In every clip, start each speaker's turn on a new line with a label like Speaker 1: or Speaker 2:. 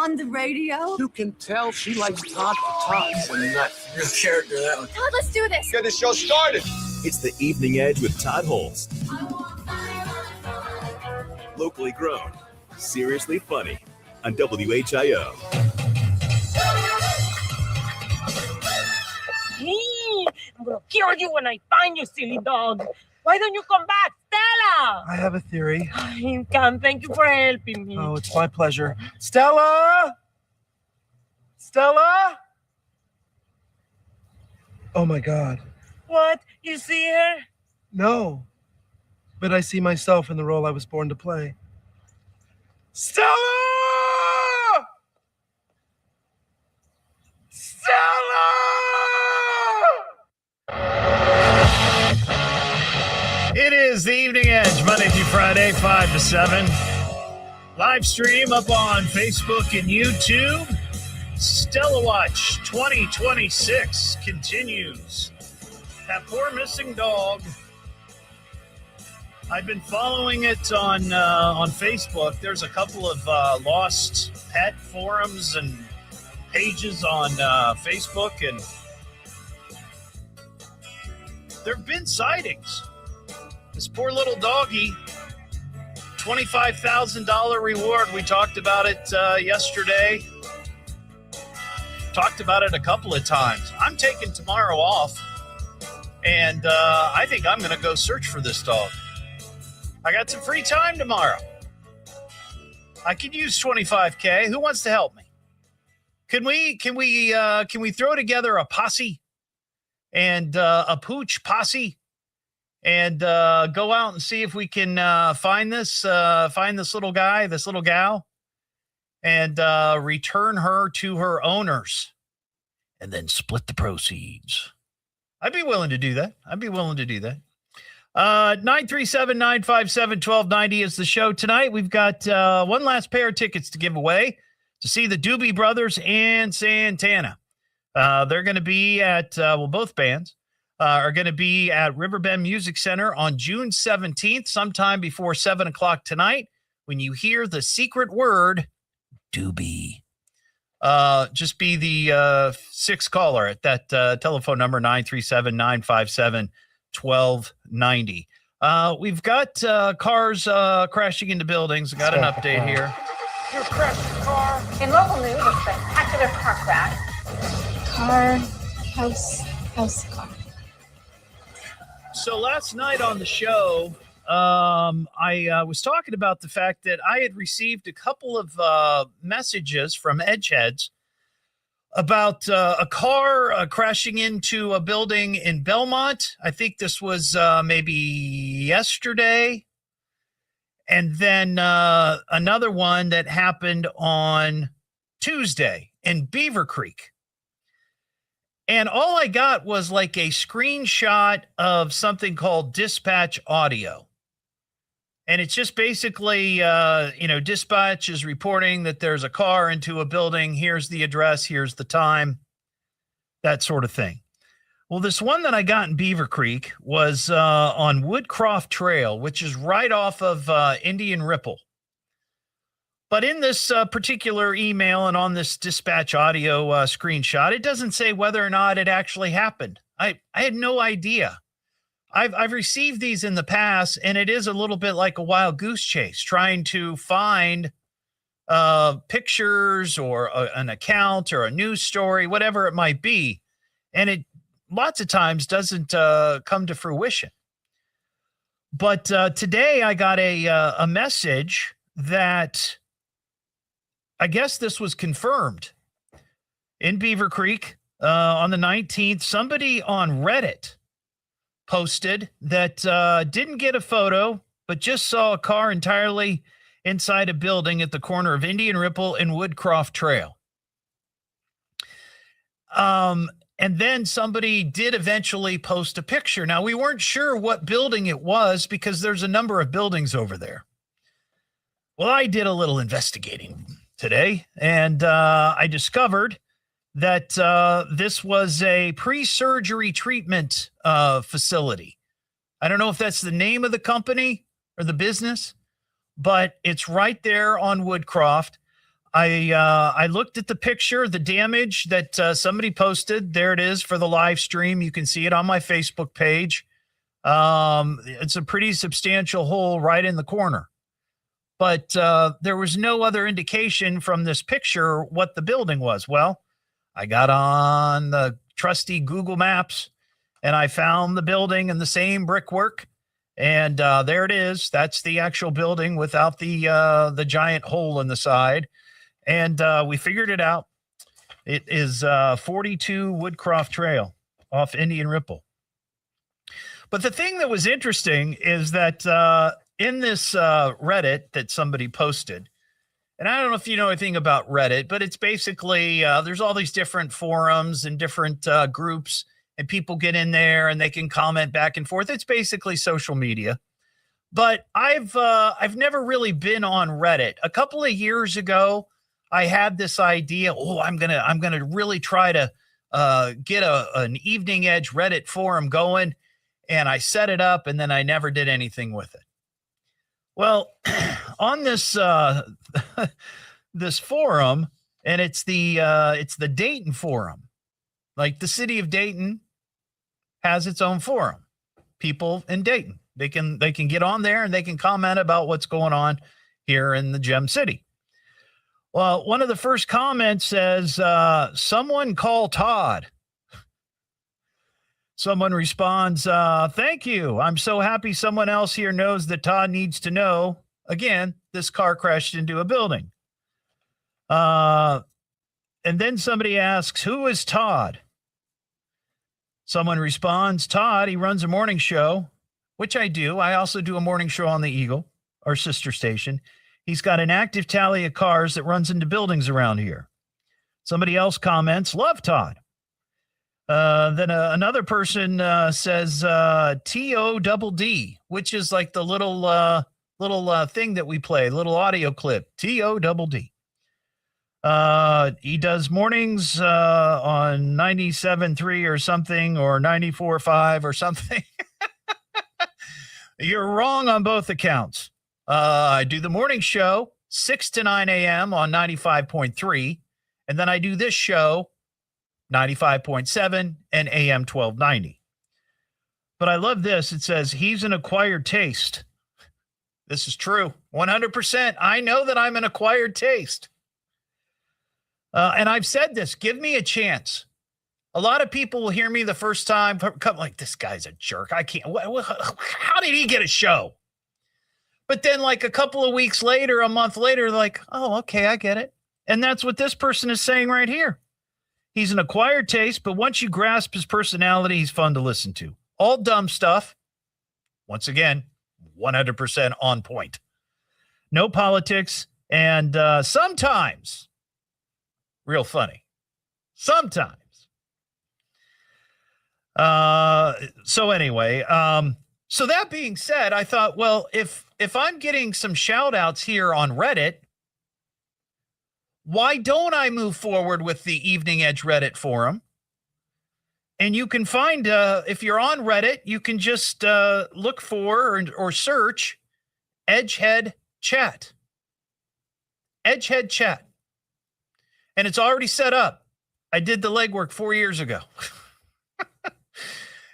Speaker 1: on the radio.
Speaker 2: You can tell she likes Todd Hollst.
Speaker 3: When you're not real character, that one.
Speaker 1: Todd, let's do this.
Speaker 2: Get the show started.
Speaker 4: It's the Evening Edge with Todd Hollst. Locally grown, seriously funny on WHIO.
Speaker 5: I'm gonna kill you when I find you, silly dog. Why don't you come back, Stella?
Speaker 6: I have a theory.
Speaker 5: I can. Thank you for helping me.
Speaker 6: Oh, it's my pleasure. Stella! Stella! Oh my God.
Speaker 5: What? You see her?
Speaker 6: No. But I see myself in the role I was born to play. Stella! Stella!
Speaker 7: It is the Evening Edge, Monday through Friday, 5 to 7. Live stream up on Facebook and YouTube. Stella Watch 2026 continues. That poor missing dog. I've been following it on Facebook. There's a couple of lost pet forums and pages on Facebook, and there have been sightings. This poor little doggy, $25,000 reward. We talked about it yesterday. Talked about it a couple of times. I'm taking tomorrow off, and I think I'm going to go search for this dog. I got some free time tomorrow. I could use $25K. Who wants to help me? Can we throw together a posse and a pooch posse and go out and see if we can find this little guy, this little gal, and return her to her owners, and then split the proceeds? I'd be willing to do that. 937-957-1290 is the show tonight. We've got one last pair of tickets to give away to see the Doobie Brothers and Santana. They're going to be at, both bands are going to be at Riverbend Music Center on June 17th, sometime before 7 o'clock tonight. When you hear the secret word, Doobie, just be the sixth caller at that telephone number, 937-957-1290. We've got cars crashing into buildings. I got an update here.
Speaker 5: You crashed your car. In local news, a spectacular car crash.
Speaker 1: House car.
Speaker 7: So last night on the show, I was talking about the fact that I had received a couple of messages from Edgeheads about a car crashing into a building in Belmont. I think this was maybe yesterday. And then another one that happened on Tuesday in Beaver Creek. And all I got was like a screenshot of something called dispatch audio. And it's just basically, dispatch is reporting that there's a car into a building. Here's the address. Here's the time. That sort of thing. Well, this one that I got in Beaver Creek was on Woodcroft Trail, which is right off of Indian Ripple. But in this particular email and on this dispatch audio screenshot, it doesn't say whether or not it actually happened. I had no idea. I've received these in the past, and it is a little bit like a wild goose chase, trying to find pictures or an account or a news story, whatever it might be. And it lots of times doesn't come to fruition. But today I got a message that I guess this was confirmed in Beaver Creek on the 19th. Somebody on Reddit posted that didn't get a photo, but just saw a car entirely inside a building at the corner of Indian Ripple and Woodcroft Trail. And then somebody did eventually post a picture. Now, we weren't sure what building it was because there's a number of buildings over there. Well, I did a little investigating today, and I discovered that this was a pre-surgery treatment facility. I don't know if that's the name of the company or the business, but it's right there on Woodcroft. I looked at the picture, the damage that somebody posted. There it is for the live stream. You can see it on my Facebook page. It's a pretty substantial hole right in the corner. But there was no other indication from this picture what the building was. Well, I got on the trusty Google Maps, and I found the building in the same brickwork. And there it is. That's the actual building without the giant hole in the side. And we figured it out. It is 42 Woodcroft Trail off Indian Ripple. But the thing that was interesting is that in this Reddit that somebody posted, and I don't know if you know anything about Reddit, but it's basically there's all these different forums and different groups, and people get in there and they can comment back and forth. It's basically social media. But I've never really been on Reddit. A couple of years ago, I had this idea. Oh, I'm gonna really try to get an Evening Edge Reddit forum going, and I set it up, and then I never did anything with it. Well, on this this forum, and it's the Dayton forum. Like the city of Dayton has its own forum. People in Dayton, they can get on there and they can comment about what's going on here in the Gem City. Well, one of the first comments says, someone call Todd. Someone responds, thank you. I'm so happy someone else here knows that Todd needs to know. Again, this car crashed into a building. And then somebody asks, who is Todd? Someone responds, Todd, he runs a morning show, which I do. I also do a morning show on the Eagle, our sister station. He's got an active tally of cars that runs into buildings around here. Somebody else comments, love Todd. Then another person says TODD, which is like the little thing that we play, little audio clip, TODD. He does mornings on 97.3 or something, or 94.5 or something. You're wrong on both accounts. I do the morning show 6 to 9 a.m. on 95.3, and then I do this show 95.7 and AM 1290. But I love this. It says he's an acquired taste. This is true. 100%. I know that I'm an acquired taste. And I've said this, give me a chance. A lot of people will hear me the first time, come like, this guy's a jerk. I can't, how did he get a show? But then like a couple of weeks later, a month later, like, oh, okay, I get it. And that's what this person is saying right here. He's an acquired taste, but once you grasp his personality, he's fun to listen to. All dumb stuff. Once again, 100% on point. No politics, and sometimes real funny. Sometimes. So anyway, so that being said, I thought, well, if I'm getting some shout outs here on Reddit, why don't I move forward with the Evening Edge Reddit forum? And you can find, if you're on Reddit, you can just look for or search Edgehead Chat. Edgehead Chat. And it's already set up. I did the legwork 4 years ago.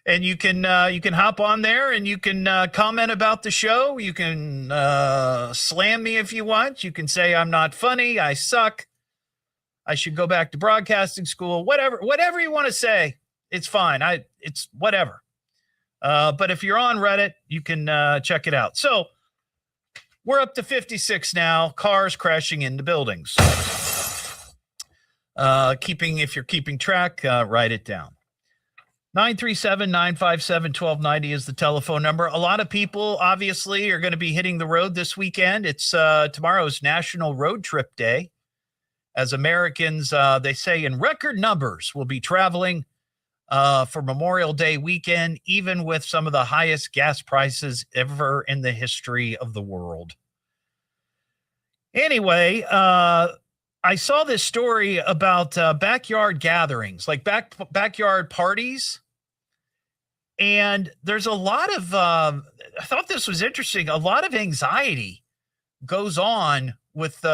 Speaker 7: And you can hop on there and you can comment about the show. You can slam me if you want. You can say I'm not funny. I suck. I should go back to broadcasting school. Whatever you want to say, it's fine. It's whatever. But if you're on Reddit, you can check it out. So we're up to 56 now. Cars crashing into buildings. If you're keeping track, write it down. 937-957-1290 is the telephone number. A lot of people obviously are going to be hitting the road this weekend. It's tomorrow's National Road Trip Day. As Americans, they say in record numbers will be traveling for Memorial Day weekend, even with some of the highest gas prices ever in the history of the world. Anyway, I saw this story about backyard gatherings, like backyard parties. And there's a lot of, I thought this was interesting. A lot of anxiety goes on with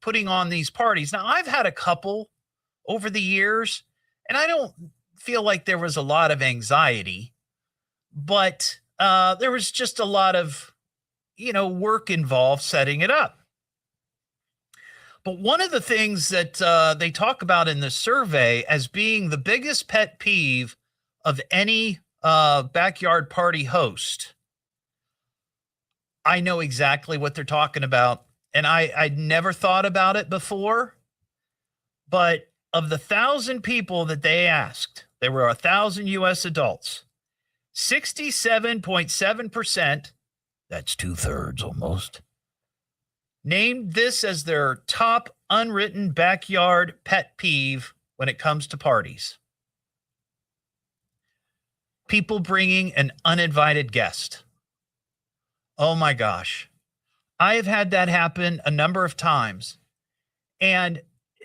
Speaker 7: putting on these parties. Now, I've had a couple over the years, and I don't feel like there was a lot of anxiety, but there was just a lot of, work involved setting it up. But one of the things that they talk about in the survey as being the biggest pet peeve of any backyard party host, I know exactly what they're talking about. And I'd never thought about it before. But of the 1,000 people that they asked, there were 1,000 U.S. adults, 67.7%, that's 2/3 almost, named this as their top unwritten backyard pet peeve when it comes to parties. People bringing an uninvited guest. Oh my gosh. I have had that happen a number of times, and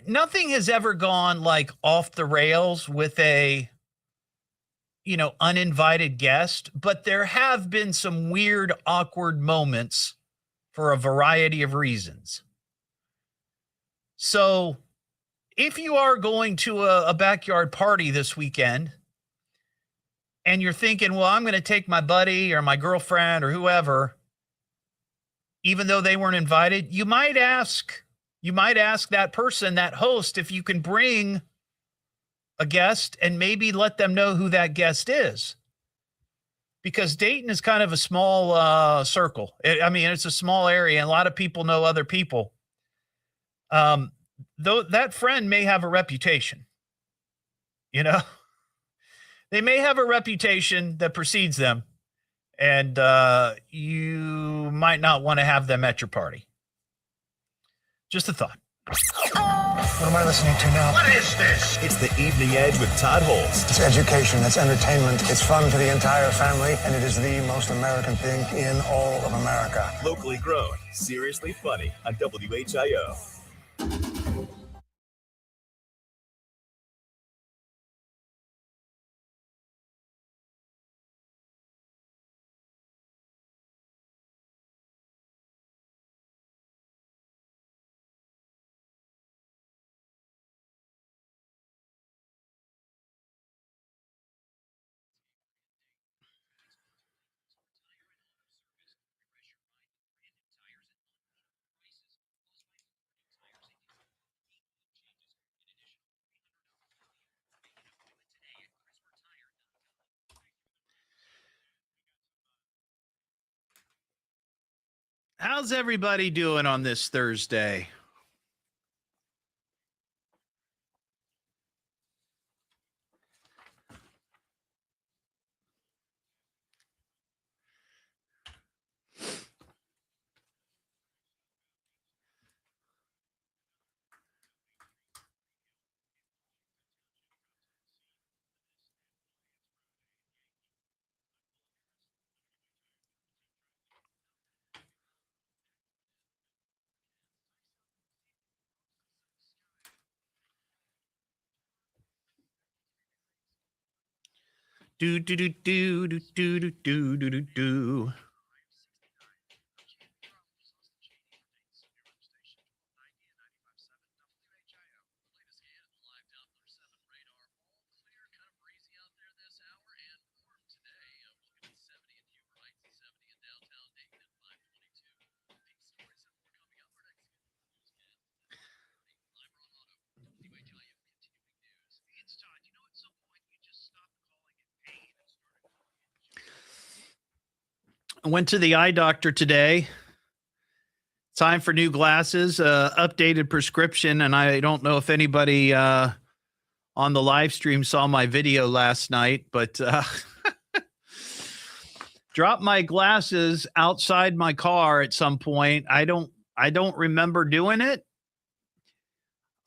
Speaker 7: nothing has ever gone like off the rails with a, uninvited guest, but there have been some weird, awkward moments for a variety of reasons. So if you are going to a backyard party this weekend and you're thinking, well, I'm going to take my buddy or my girlfriend or whoever, even though they weren't invited, you might ask that person, that host, if you can bring a guest and maybe let them know who that guest is. Because Dayton is kind of a small circle. It's a small area, and a lot of people know other people. Though that friend may have a reputation, they may have a reputation that precedes them, and you might not want to have them at your party. Just a thought.
Speaker 3: What am I listening to now?
Speaker 2: What is this?
Speaker 4: It's the Evening Edge with Todd Hollst.
Speaker 3: It's education, it's entertainment, it's fun for the entire family, and it is the most American thing in all of America.
Speaker 4: Locally grown, seriously funny on WHIO.
Speaker 7: How's everybody doing on this Thursday? Do do do do do do do do do do. I went to the eye doctor today. Time for new glasses, updated prescription. And I don't know if anybody on the live stream saw my video last night, but dropped my glasses outside my car at some point. I don't remember doing it.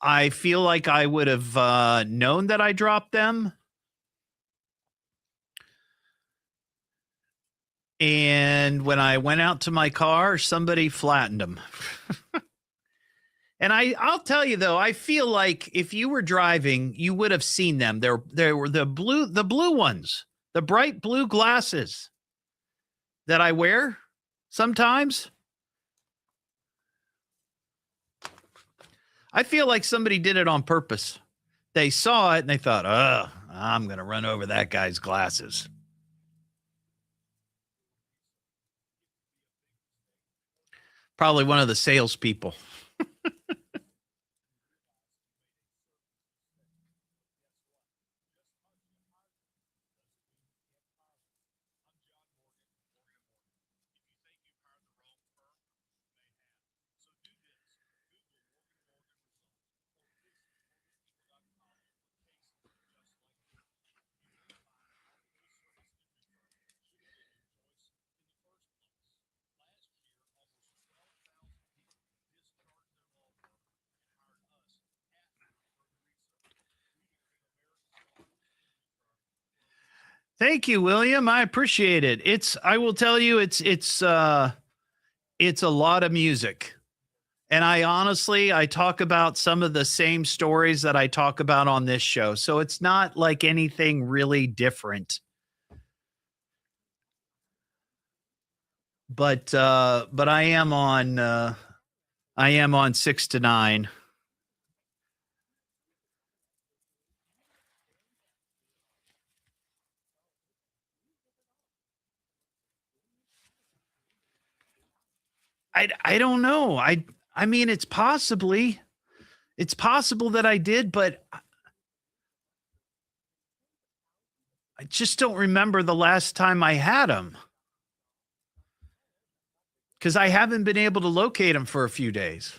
Speaker 7: I feel like I would have known that I dropped them. And when I went out to my car, somebody flattened them. And I'll tell you, though, I feel like if you were driving, you would have seen them. There were the blue ones, the bright blue glasses that I wear sometimes. I feel like somebody did it on purpose. They saw it and they thought, I'm going to run over that guy's glasses. Probably one of the salespeople. Thank you, William. I appreciate it. I will tell you, it's a lot of music. And I talk about some of the same stories that I talk about on this show. So it's not like anything really different. But I am on 6 to 9. I don't know. I mean, it's possible that I did, but I just don't remember the last time I had them. Because I haven't been able to locate them for a few days.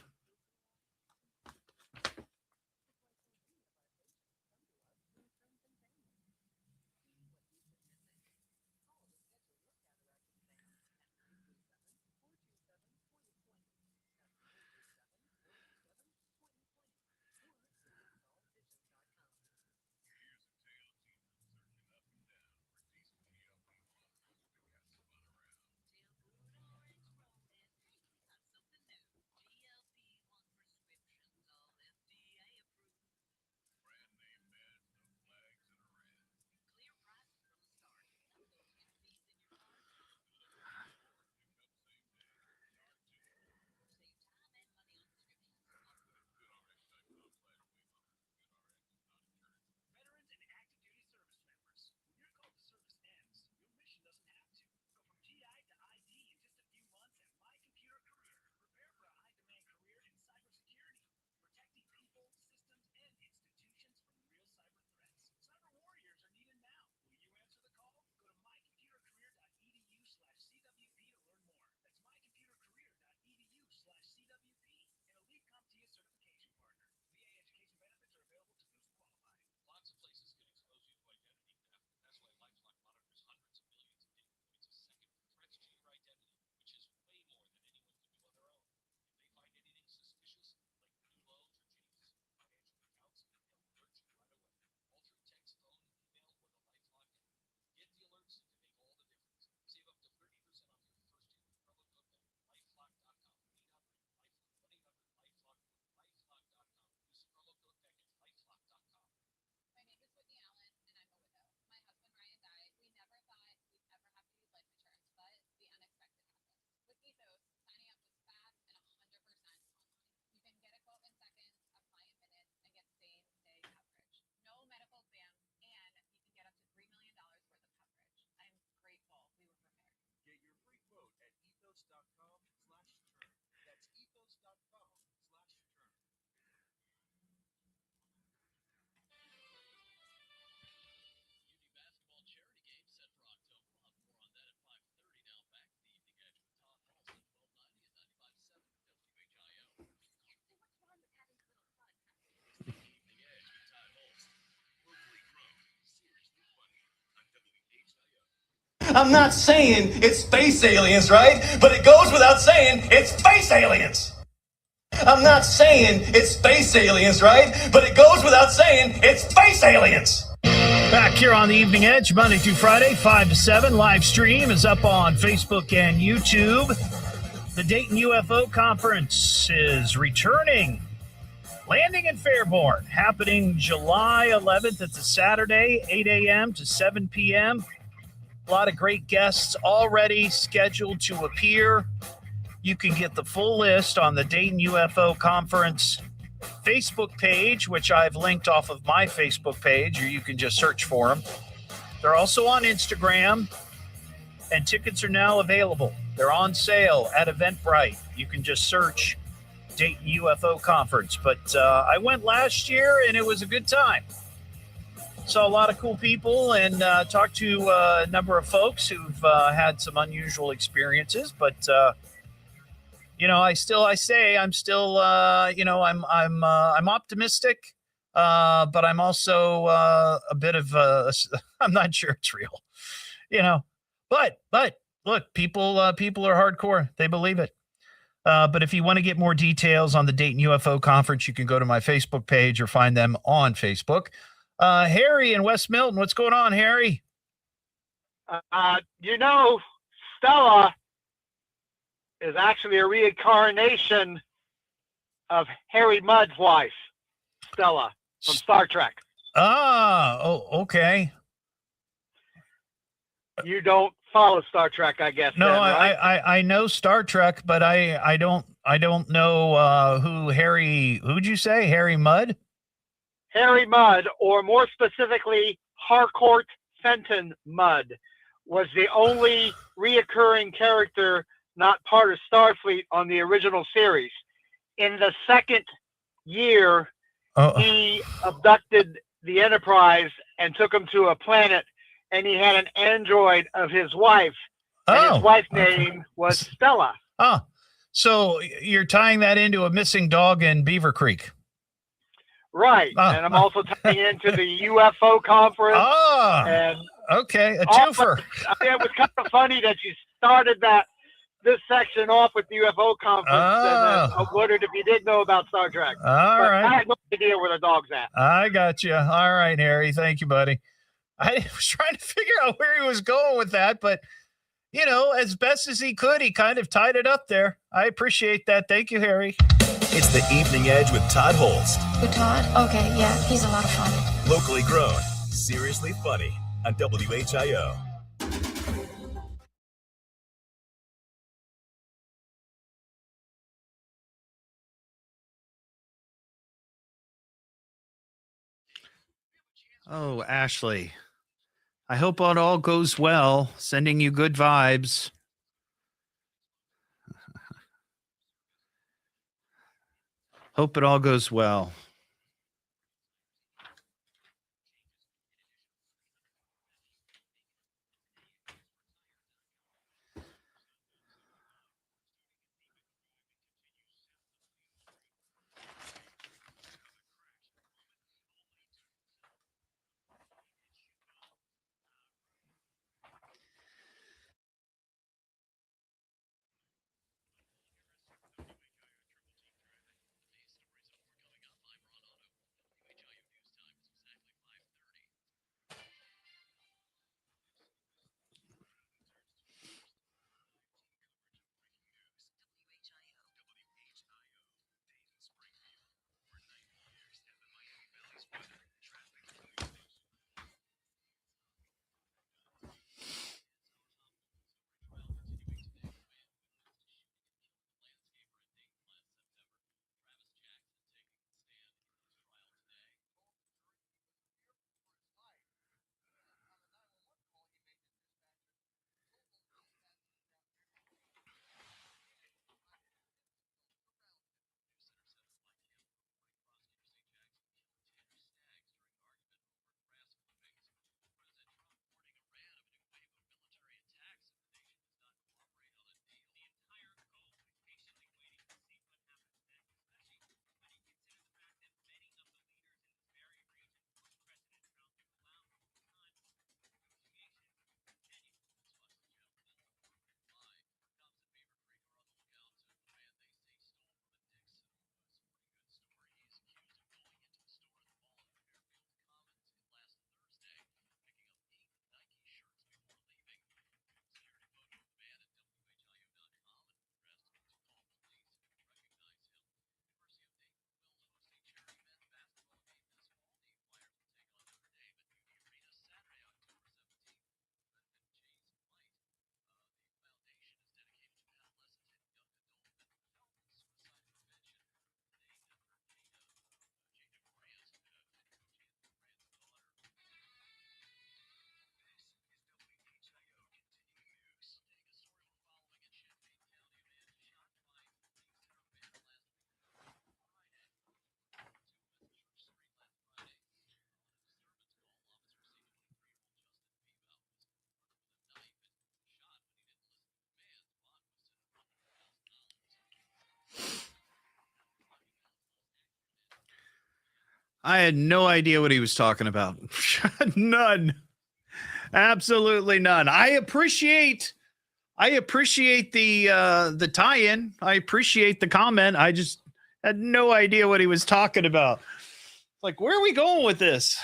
Speaker 8: I'm not saying it's space aliens, right? But it goes without saying it's space aliens. I'm not saying it's space aliens, right? But it goes without saying it's space aliens.
Speaker 7: Back here on the Evening Edge, Monday through Friday, 5 to 7. Live stream is up on Facebook and YouTube. The Dayton UFO Conference is returning. Landing in Fairborn, happening July 11th. It's a Saturday, 8 a.m. to 7 p.m. A lot of great guests already scheduled to appear. You can get the full list on the Dayton UFO Conference Facebook page, which I've linked off of my Facebook page, or you can just search for them. They're also on Instagram, and tickets are now available. They're on sale at Eventbrite. You can just search Dayton UFO Conference. But I went last year, and it was a good time. Saw a lot of cool people and talked to a number of folks who've had some unusual experiences. But I'm still I'm optimistic, but I'm also a bit of I'm not sure it's real, But look, people are hardcore. They believe it. But if you want to get more details on the Dayton UFO Conference, you can go to my Facebook page or find them on Facebook. Harry in West Milton, what's going on, Harry?
Speaker 9: Stella is actually a reincarnation of Harry Mudd's wife, Stella, from Star Trek.
Speaker 7: Okay.
Speaker 9: You don't follow Star Trek, I guess.
Speaker 7: No,
Speaker 9: then, right?
Speaker 7: I know Star Trek, but I don't know who'd you say? Harry Mudd?
Speaker 9: Harry Mudd, or more specifically, Harcourt Fenton Mudd, was the only reoccurring character not part of Starfleet on the original series. In the second year, he abducted the Enterprise and took him to a planet, and he had an android of his wife, and his wife's name was Stella.
Speaker 7: Oh, so you're tying that into a missing dog in Beaver Creek.
Speaker 9: Right, and I'm also tying into the UFO conference. And
Speaker 7: okay, a twofer.
Speaker 9: It was kind of funny that you started this section off with the UFO conference, and then I wondered if you did know about Star Trek.
Speaker 7: All right.
Speaker 9: I had no idea where the dog's at.
Speaker 7: I got you. All right, Harry. Thank you, buddy. I was trying to figure out where he was going with that, but, as best as he could, he kind of tied it up there. I appreciate that. Thank you, Harry.
Speaker 4: It's the Evening Edge with Todd Hollst.
Speaker 1: With Todd? Okay, yeah, he's a lot of fun.
Speaker 4: Locally grown, seriously funny on WHIO.
Speaker 7: Oh, Ashley, I hope it all goes well. Sending you good vibes. Hope it all goes well. I had no idea what he was talking about. None. Absolutely none. I appreciate the tie-in. I appreciate the comment. I just had no idea what he was talking about. Like, where are we going with this?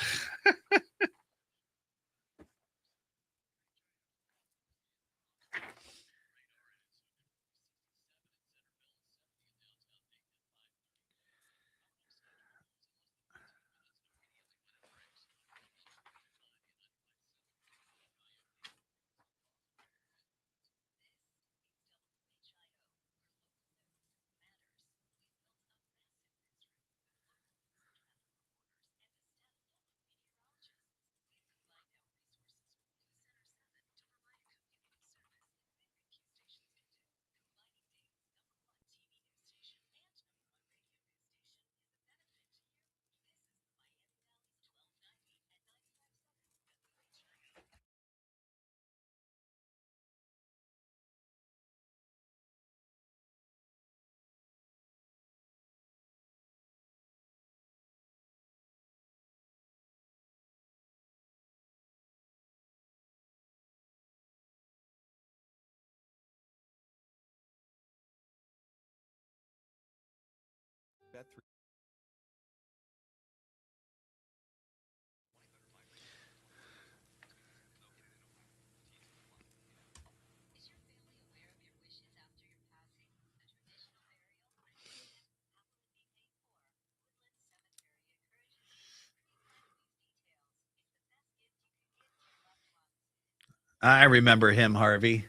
Speaker 7: I remember him, Harvey.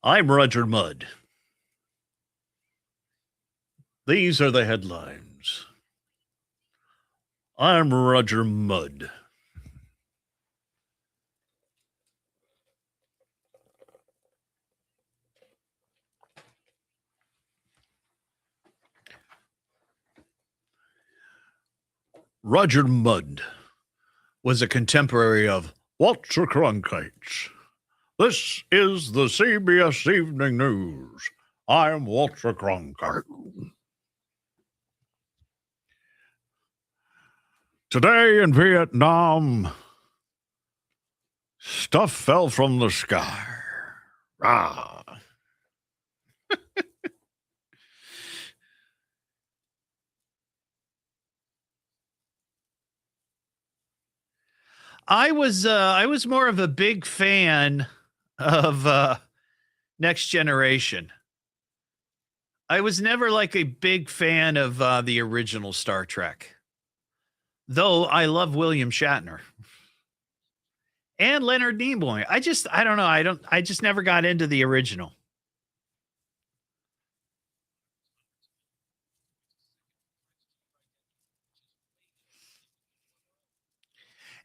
Speaker 7: I'm Roger Mudd. These are the headlines. I'm Roger Mudd. Roger Mudd was a contemporary of Walter Cronkite. This is the CBS Evening News. I'm Walter Cronkite. Today in Vietnam, stuff fell from the sky. Rah. I was more of a big fan of Next Generation. I was never like a big fan of the original Star Trek, though I love William Shatner and Leonard Nimoy. I don't know. I just never got into the original.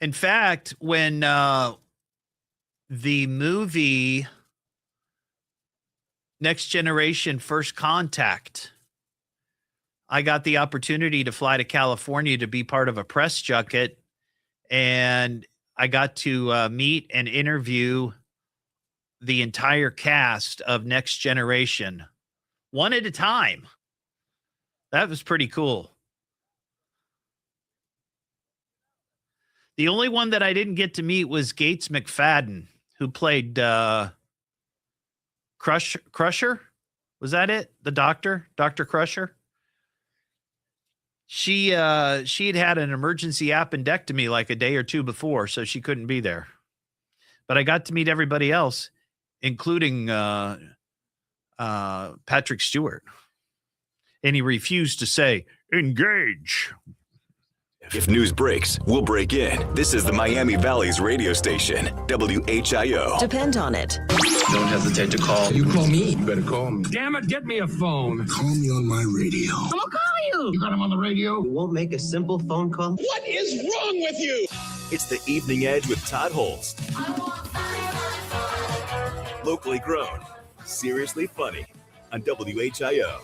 Speaker 7: In fact, when the movie Next Generation First Contact, I got the opportunity to fly to California to be part of a press junket, and I got to meet and interview the entire cast of Next Generation one at a time. That was pretty cool. The only one that I didn't get to meet was Gates McFadden, who played Crusher. Was that it? The doctor, Dr. Crusher? She had an emergency appendectomy like a day or two before, so she couldn't be there. But I got to meet everybody else, including Patrick Stewart. And he refused to say, engage.
Speaker 4: If news breaks, we'll break in. This is the Miami Valley's radio station, WHIO.
Speaker 10: Depend on it.
Speaker 2: Don't hesitate to call.
Speaker 11: You call me. You better call me.
Speaker 2: Damn it, get me a phone.
Speaker 11: Call me on my radio.
Speaker 2: I'm gonna call you. You got him on the radio?
Speaker 8: You won't make a simple phone call?
Speaker 11: What is wrong with you?
Speaker 4: It's the Evening Edge with Todd Hollst. Locally grown, seriously funny on WHIO.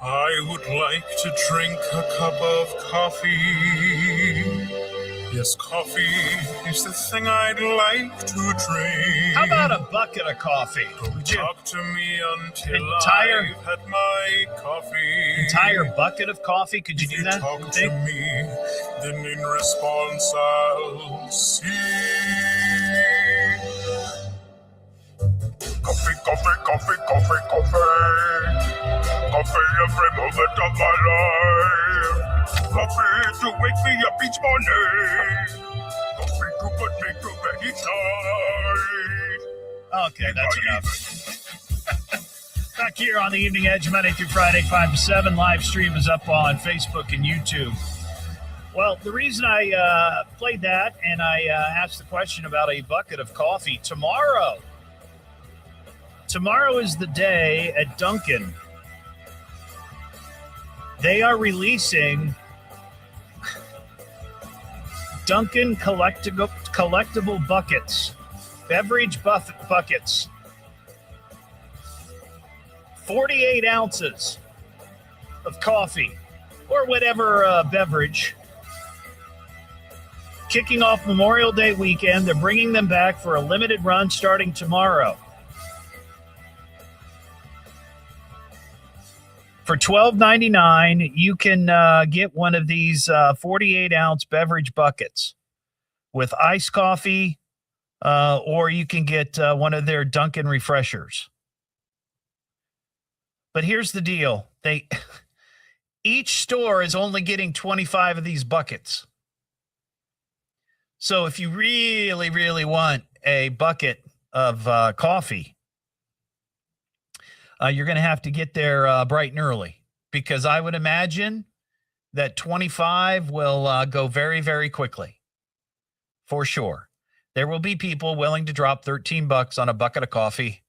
Speaker 12: I would like to drink a cup of coffee. Yes, coffee.
Speaker 11: coffee is the thing I'd like to drink.
Speaker 7: How about a bucket of coffee?
Speaker 11: Don't talk to me until
Speaker 7: Entire-
Speaker 11: I've had my coffee.
Speaker 7: Entire bucket of coffee? Could you
Speaker 11: If
Speaker 7: do that?
Speaker 11: talk
Speaker 7: you
Speaker 11: to
Speaker 7: think?
Speaker 11: me, then in response I'll see. Coffee, coffee, coffee, coffee, coffee. Coffee every moment of my life. Coffee to wake me up each morning. Coffee to put me to bed each night.
Speaker 7: Okay, that's enough. Back here on the Evening Edge, Monday through Friday, 5 to 7. Live stream is up on Facebook and YouTube. Well, the reason I played that and I asked the question about a bucket of coffee, tomorrow is the day at Dunkin'. They are releasing Dunkin' collectible buckets, beverage buckets, 48 ounces of coffee or whatever beverage. Kicking off Memorial Day weekend, they're bringing them back for a limited run starting tomorrow. For $12.99, you can get one of these 48-ounce beverage buckets with iced coffee, or you can get one of their Dunkin' refreshers. But here's the deal. Each store is only getting 25 of these buckets. So if you really, really want a bucket of coffee, you're going to have to get there bright and early, because I would imagine that 25 will go very, very quickly. For sure. There will be people willing to drop $13 on a bucket of coffee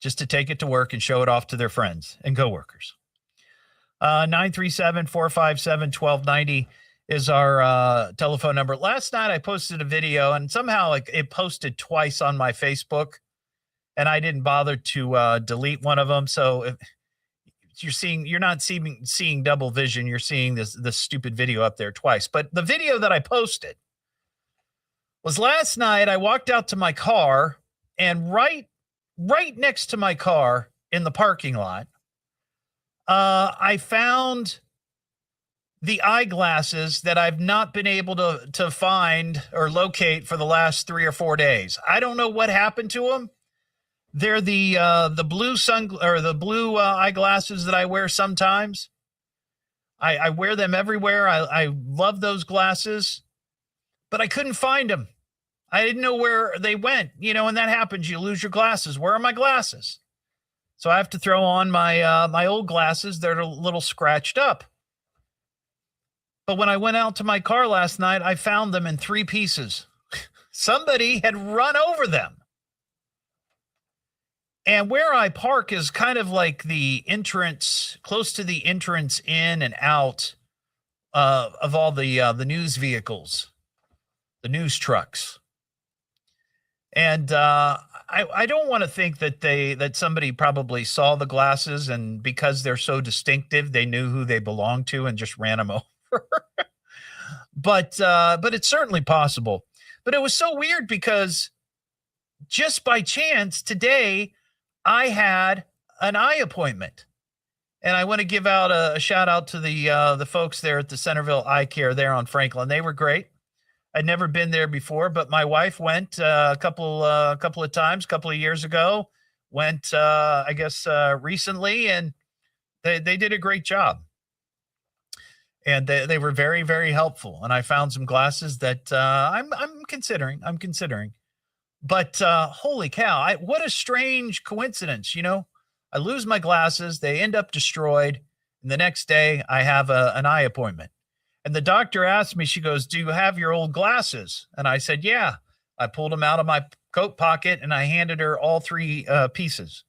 Speaker 7: just to take it to work and show it off to their friends and coworkers. 937-457-1290 is our telephone number. Last night I posted a video, and somehow it posted twice on my Facebook, and I didn't bother to delete one of them. So if you're not seeing double vision. You're seeing this stupid video up there twice. But the video that I posted was last night. I walked out to my car, and right next to my car in the parking lot, I found the eyeglasses that I've not been able to find or locate for the last 3 or 4 days. I don't know what happened to them. They're the blue eyeglasses that I wear sometimes. I wear them everywhere. I love those glasses, but I couldn't find them. I didn't know where they went. When that happens, you lose your glasses. Where are my glasses? So I have to throw on my old glasses. They're a little scratched up. But when I went out to my car last night, I found them in 3 pieces. Somebody had run over them. And where I park is kind of like the entrance, close to the entrance in and out of all the news vehicles, the news trucks. And I don't want to think that somebody probably saw the glasses, and because they're so distinctive, they knew who they belonged to and just ran them over. But it's certainly possible. But it was so weird because just by chance today, I had an eye appointment, and I want to give out a shout out to the folks there at the Centerville Eye Care there on Franklin. They were great. I'd never been there before, but my wife went a couple of times, a couple of years ago. Went, I guess, recently, and they did a great job. And they were very, very helpful. And I found some glasses that I'm considering. But holy cow, what a strange coincidence. I lose my glasses. They end up destroyed. And the next day I have an eye appointment. And the doctor asked me, she goes, "Do you have your old glasses?" And I said, "Yeah." I pulled them out of my coat pocket and I handed her all 3 pieces.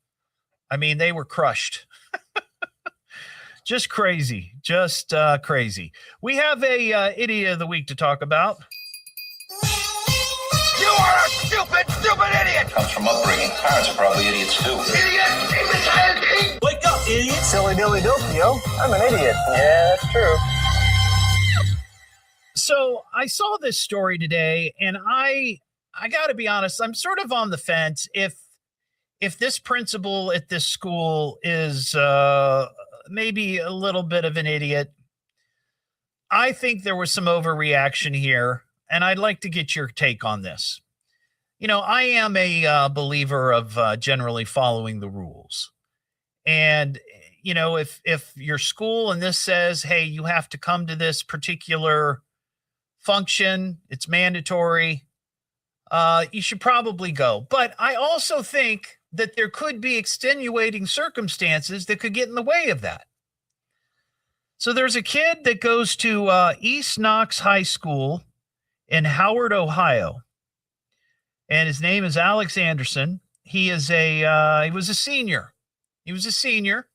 Speaker 7: I mean, they were crushed. Just crazy. Just crazy. We have a idiot of the week to talk about.
Speaker 11: You are a stupid idiot!
Speaker 8: Comes from upbringing. Parents are probably idiots too.
Speaker 11: Idiot! Imbecile!
Speaker 8: Wake up, idiot!
Speaker 3: Silly dilly dilly, yo. I'm an idiot. Yeah, that's true.
Speaker 7: So I saw this story today, and I got to be honest, I'm sort of on the fence if this principal at this school is maybe a little bit of an idiot. I think there was some overreaction here, and I'd like to get your take on this. You know, I am a believer of generally following the rules. And, you know, if your school and this says, hey, you have to come to this particular function, it's mandatory, you should probably go. But I also think that there could be extenuating circumstances that could get in the way of that. So there's a kid that goes to East Knox High School in Howard, Ohio, and his name is Alex Anderson. He was a senior. He was a senior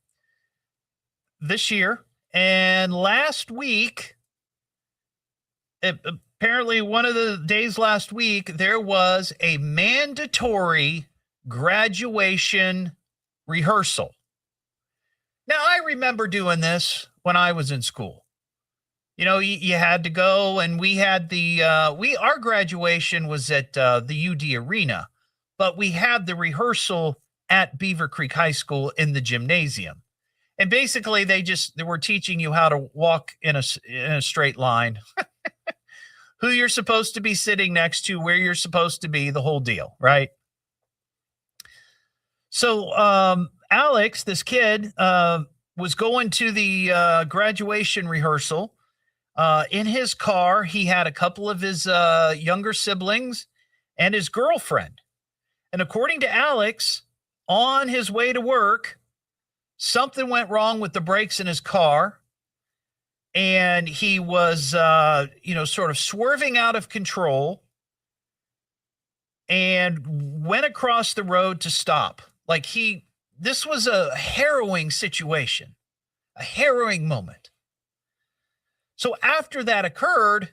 Speaker 7: this year, and last week, apparently one of the days last week, there was a mandatory graduation rehearsal. Now, I remember doing this when I was in school. You know, you had to go, and we had our graduation was at the UD Arena, but we had the rehearsal at Beaver Creek High School in the gymnasium. And basically they were teaching you how to walk in a straight line, who you're supposed to be sitting next to, where you're supposed to be, the whole deal, right? So Alex, this kid, was going to the graduation rehearsal. In his car, he had a couple of his younger siblings and his girlfriend. And according to Alex, on his way to work, something went wrong with the brakes in his car. And he was, sort of swerving out of control and went across the road to stop. This was a harrowing situation, a harrowing moment. So after that occurred,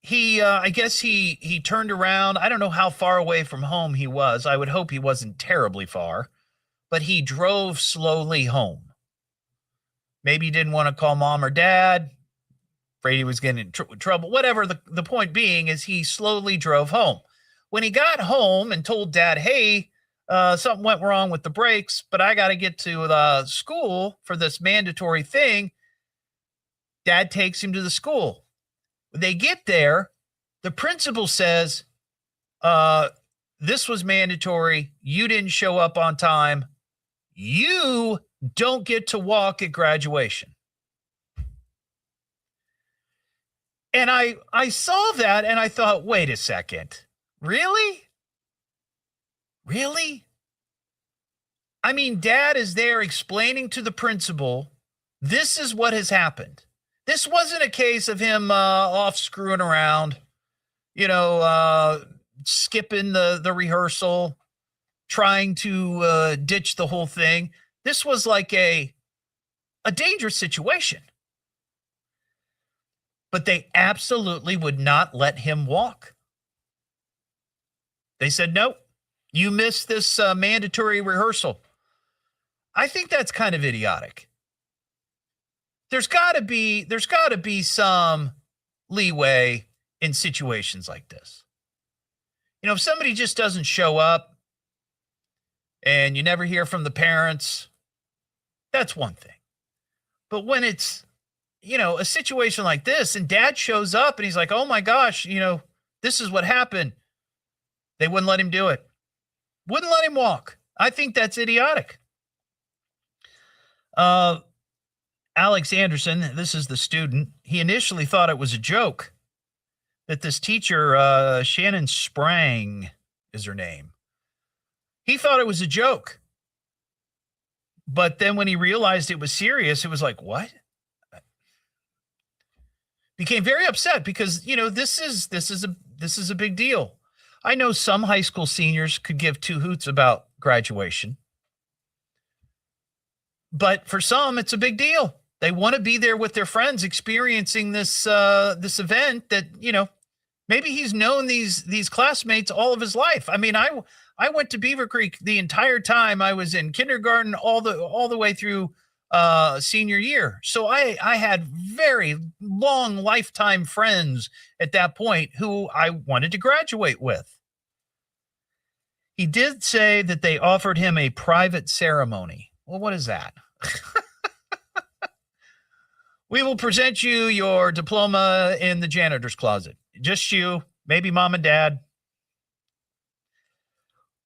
Speaker 7: I guess he turned around. I don't know how far away from home he was. I would hope he wasn't terribly far, but he drove slowly home. Maybe he didn't want to call mom or dad, afraid he was getting in trouble. Whatever, the point being is he slowly drove home. When he got home and told dad, hey, something went wrong with the brakes, but I got to get to the school for this mandatory thing, dad takes him to the school. When they get there, the principal says, this was mandatory. You didn't show up on time. You don't get to walk at graduation. And I saw that and I thought, wait a second. Really? Really? I mean, dad is there explaining to the principal, this is what has happened. This wasn't a case of him off screwing around, skipping the rehearsal, trying to ditch the whole thing. This was like a dangerous situation. But they absolutely would not let him walk. They said, nope, you missed this mandatory rehearsal. I think that's kind of idiotic. There's got to be some leeway in situations like this. You know, if somebody just doesn't show up and you never hear from the parents, that's one thing. But when it's, a situation like this and dad shows up and he's like, oh my gosh, this is what happened. They wouldn't let him do it. Wouldn't let him walk. I think that's idiotic. Alex Anderson, this is the student. He initially thought it was a joke that this teacher, Shannon Sprang is her name. He thought it was a joke. But then when he realized it was serious, it was like, what? Became very upset because, this is a big deal. I know some high school seniors could give two hoots about graduation. But for some, it's a big deal. They want to be there with their friends experiencing this event that, maybe he's known these classmates all of his life. I mean, I went to Beaver Creek the entire time I was in kindergarten, all the way through senior year. So I had very long lifetime friends at that point who I wanted to graduate with. He did say that they offered him a private ceremony. Well, what is that? We will present you your diploma in the janitor's closet. Just you, maybe mom and dad.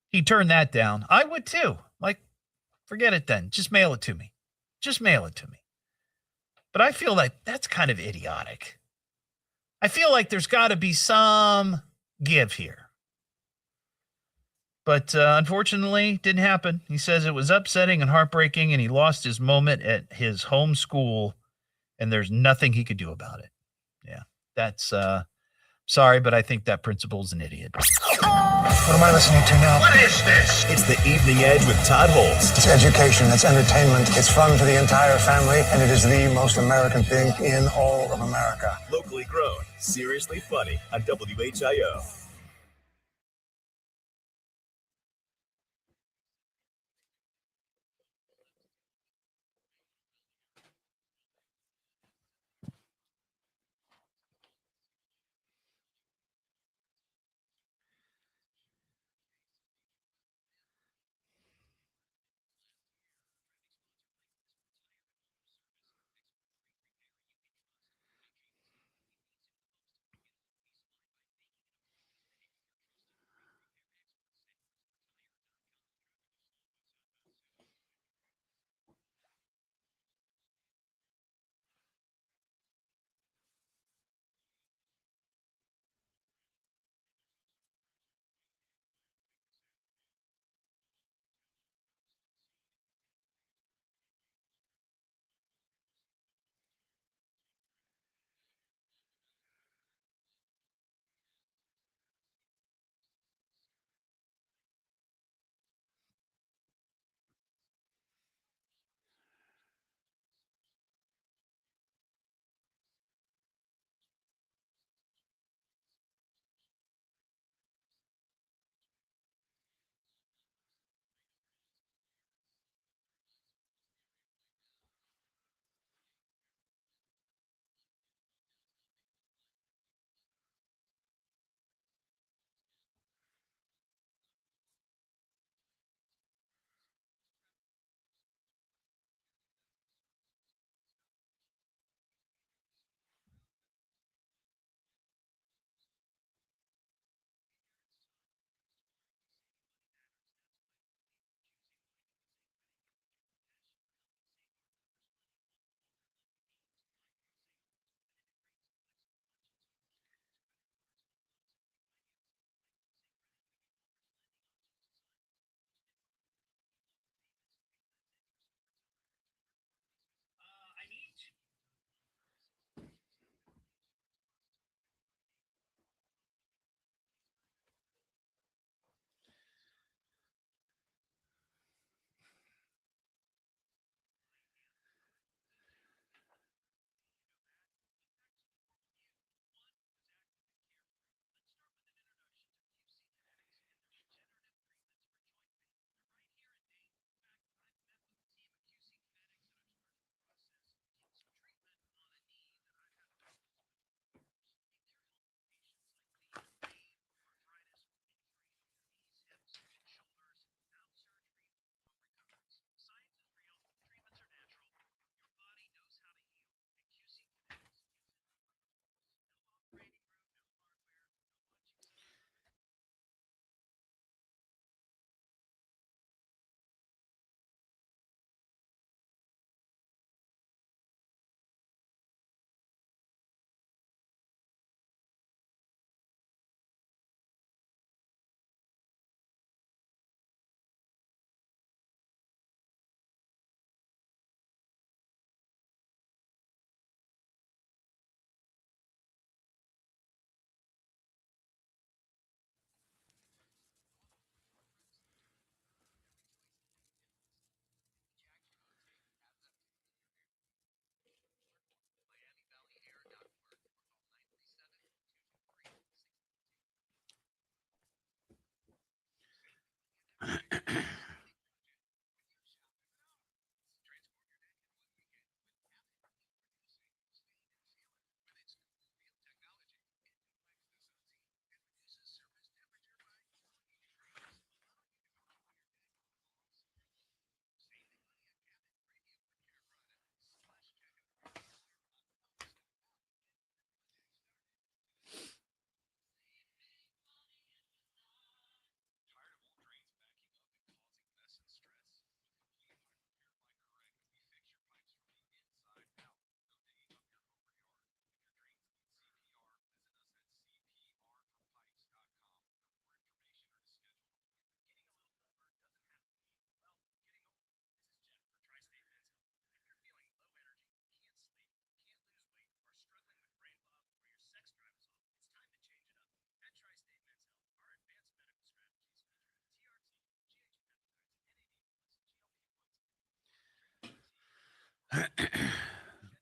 Speaker 7: He turned that down. I would too. Like, forget it then. Just mail it to me. Just mail it to me. But I feel like that's kind of idiotic. I feel like there's got to be some give here. But unfortunately, didn't happen. He says it was upsetting and heartbreaking, and he lost his moment at his home school, and there's nothing he could do about it. Yeah, that's sorry, but I think that principal's an idiot.
Speaker 3: What am I listening to now?
Speaker 11: What is this?
Speaker 4: It's the Evening Edge with Todd Hollst.
Speaker 3: It's education, it's entertainment, it's fun for the entire family, and it is the most American thing in all of America.
Speaker 4: Locally grown, seriously funny on WHIO.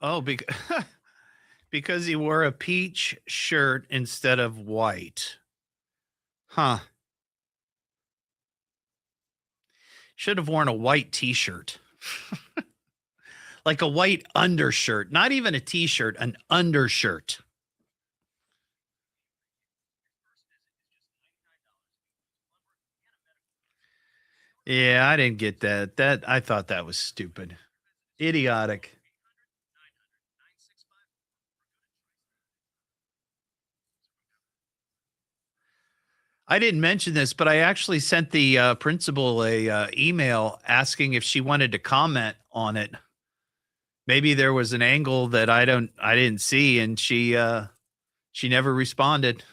Speaker 7: Oh, because he wore a peach shirt instead of white. Huh. Should have worn a white t-shirt. Like a white undershirt. Not even a t-shirt, an undershirt. Yeah, I didn't get that. I thought that was stupid. Idiotic. I didn't mention this, but I actually sent the principal a email asking if she wanted to comment on it. Maybe there was an angle that I didn't see, and she never responded.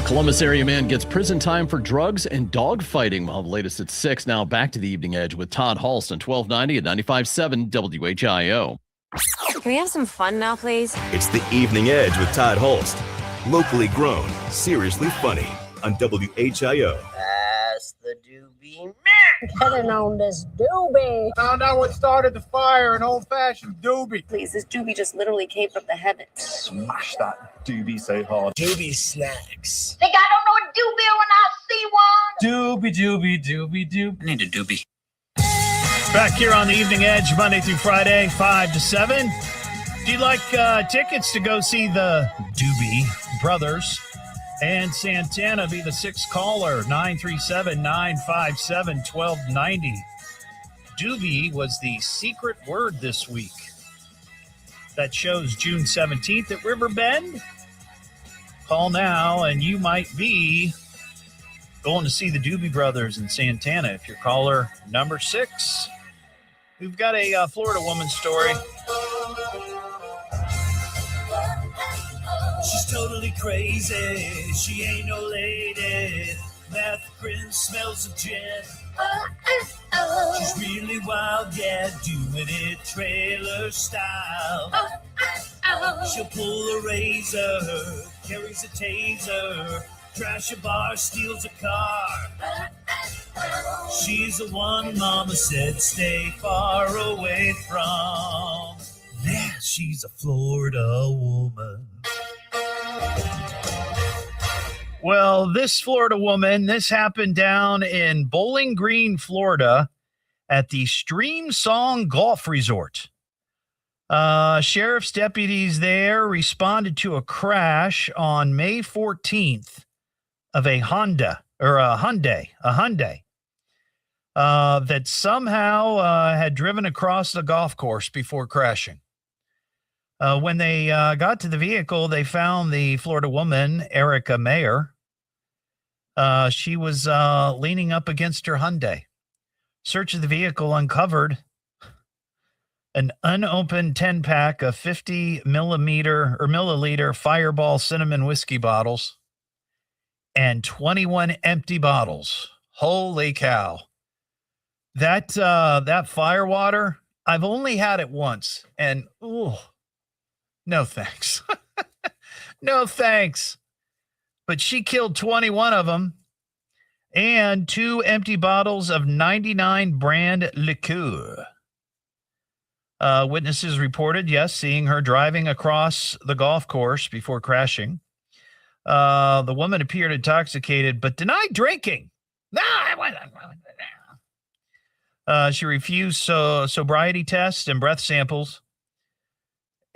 Speaker 10: Columbus area man gets prison time for drugs and dog fighting. Well, the latest at 6. Now back to the Evening Edge with Todd Hollst on 1290 at 95.7 WHIO.
Speaker 12: Can we have some fun now, please?
Speaker 4: It's the Evening Edge with Todd Hollst. Locally grown, seriously funny on WHIO.
Speaker 5: That's the doobie man.
Speaker 13: Better known as Doobie.
Speaker 2: Found out what started the fire, an old-fashioned doobie.
Speaker 13: Please, this Doobie just literally came from the heavens.
Speaker 8: Smash that doobie so hard.
Speaker 2: Doobie snacks.
Speaker 13: Think I don't know a Doobie when I see one?
Speaker 2: Doobie, doobie, doobie, doobie.
Speaker 14: I need a doobie.
Speaker 7: Back here on the Evening Edge, Monday through Friday, 5 to 7. Do you like tickets to go see the Doobie Brothers and Santana? Be the 6th caller, 937-957-1290. Doobie was the secret word this week. That show's June 17th at Riverbend. Call now, and you might be going to see the Doobie Brothers in Santana if you're caller number 6. We've got a Florida woman story.
Speaker 15: She's totally crazy. She ain't no lady. Meth grin smells of gin. She's really wild, yeah, doing it trailer style. She'll pull a razor, carries a taser, trash a bar, steals a car. She's the one mama said stay far away from. Yeah, she's a Florida woman.
Speaker 7: Well, this Florida woman, this happened down in Bowling Green, Florida at the Stream Song Golf Resort. Sheriff's deputies there responded to a crash on May 14th of a Hyundai that somehow had driven across the golf course before crashing. When they got to the vehicle, they found the Florida woman, Erica Mayer. She was leaning up against her Hyundai. Search of the vehicle uncovered an unopened 10-pack of 50 milliliter Fireball cinnamon whiskey bottles and 21 empty bottles. Holy cow. That firewater, I've only had it once, and ooh, no thanks. No thanks. But she killed 21 of them and 2 empty bottles of 99 brand liqueur. Witnesses reported, yes, seeing her driving across the golf course before crashing. The woman appeared intoxicated, but denied drinking. She refused sobriety tests and breath samples.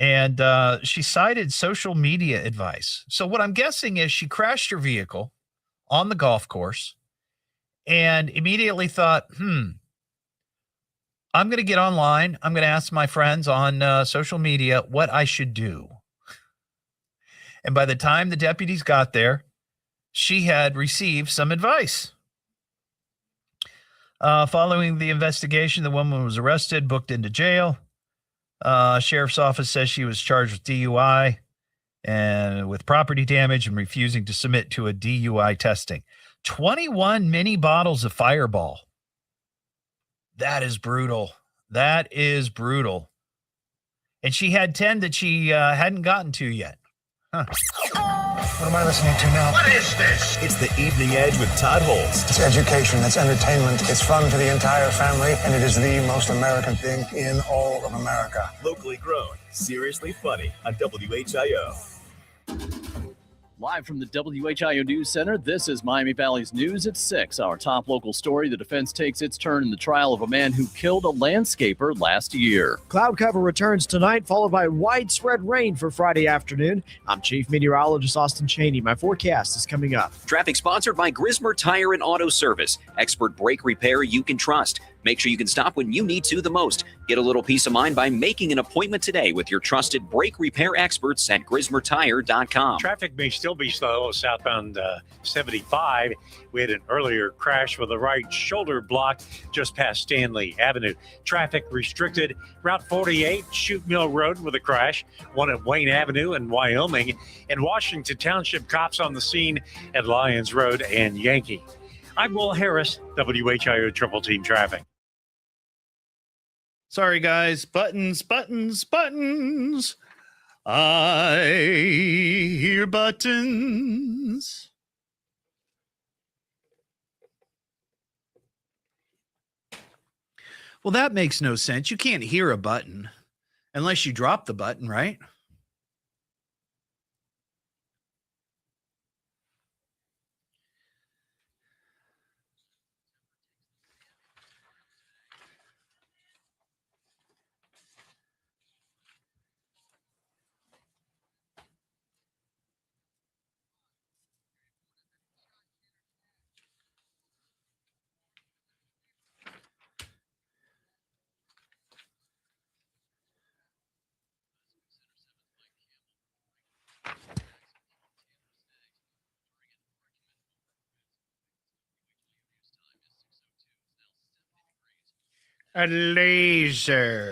Speaker 7: And she cited social media advice. So what I'm guessing is she crashed her vehicle on the golf course and immediately thought, I'm going to get online. I'm going to ask my friends on social media what I should do. And by the time the deputies got there, she had received some advice. Following the investigation, the woman was arrested, booked into jail. Sheriff's office says she was charged with DUI and with property damage and refusing to submit to a DUI testing. 21 mini bottles of Fireball. That is brutal. That is brutal. And she had 10 that she hadn't gotten to yet. Huh.
Speaker 3: What am I listening to now?
Speaker 11: What is this?
Speaker 14: It's the Evening Edge with Todd Hollst.
Speaker 3: It's education, it's entertainment, it's fun for the entire family, and it is the most American thing in all of America.
Speaker 14: Locally grown, seriously funny on WHIO.
Speaker 10: Live from the WHIO News Center, this is Miami Valley's News at 6. Our top local story, the defense takes its turn in the trial of a man who killed a landscaper last year.
Speaker 16: Cloud cover returns tonight, followed by widespread rain for Friday afternoon. I'm Chief Meteorologist Austin Cheney. My forecast is coming up.
Speaker 17: Traffic sponsored by Grismer Tire and Auto Service. Expert brake repair you can trust. Make sure you can stop when you need to the most. Get a little peace of mind by making an appointment today with your trusted brake repair experts at GrismerTire.com.
Speaker 18: Traffic may still be slow southbound 75. We had an earlier crash with a right shoulder block just past Stanley Avenue. Traffic restricted. Route 48, Chute Mill Road with a crash. One at Wayne Avenue in Wyoming. And Washington Township cops on the scene at Lyons Road and Yankee. I'm Will Harris, WHIO Triple Team Traffic.
Speaker 7: Sorry, guys. Buttons. I hear buttons. Well, that makes no sense. You can't hear a button unless you drop the button, right? A laser.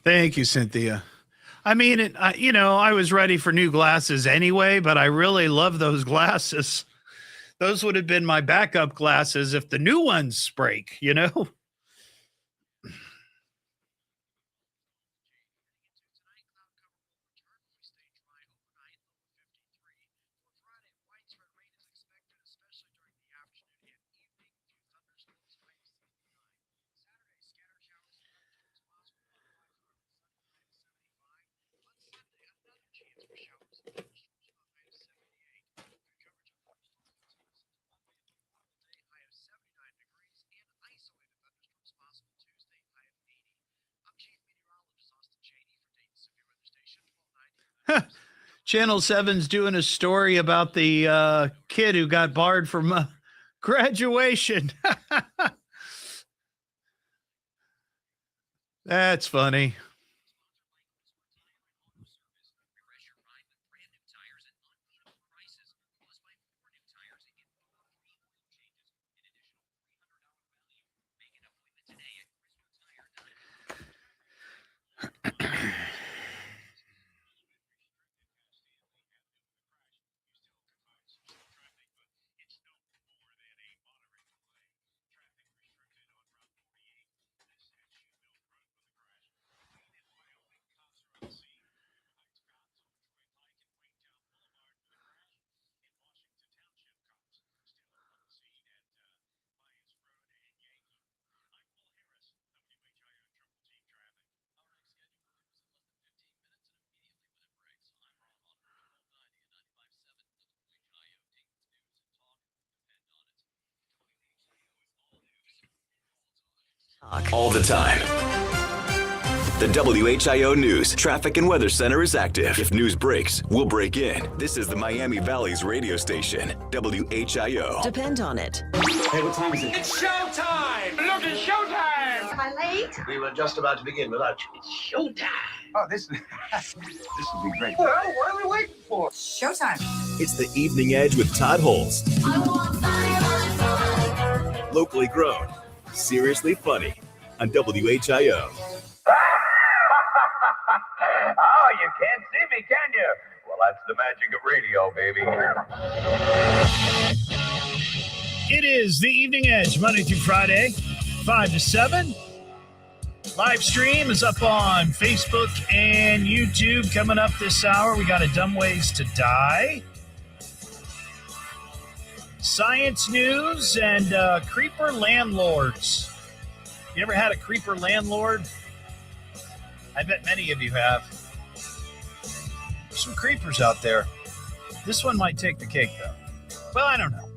Speaker 7: Thank you, Cynthia. I mean, I was ready for new glasses anyway, but I really love those glasses. Those would have been my backup glasses if the new ones break, Channel 7's doing a story about the kid who got barred from graduation. That's funny.
Speaker 4: All the time. The WHIO News Traffic and Weather Center is active. If news breaks, we'll break in. This is the Miami Valley's radio station, WHIO.
Speaker 19: Depend on it.
Speaker 8: Hey, what time is it?
Speaker 2: It's showtime! Look, it's showtime!
Speaker 13: Am I late?
Speaker 8: We were just about to begin without you.
Speaker 2: It's showtime! Oh, this will be great.
Speaker 13: Well, what are we waiting for? Showtime.
Speaker 14: It's the Evening Edge with Todd Hollst. Locally grown, seriously funny on WHIO.
Speaker 11: Oh, you can't see me, can you? Well, that's the magic of radio, baby.
Speaker 7: It is the Evening Edge, Monday through Friday, 5 to 7. Live stream is up on Facebook and YouTube. Coming up this hour, we got a Dumb Ways to Die, science news, and creeper landlords. You ever had a creeper landlord? I bet many of you have. There's some creepers out there. This one might take the cake, though. Well, I don't know.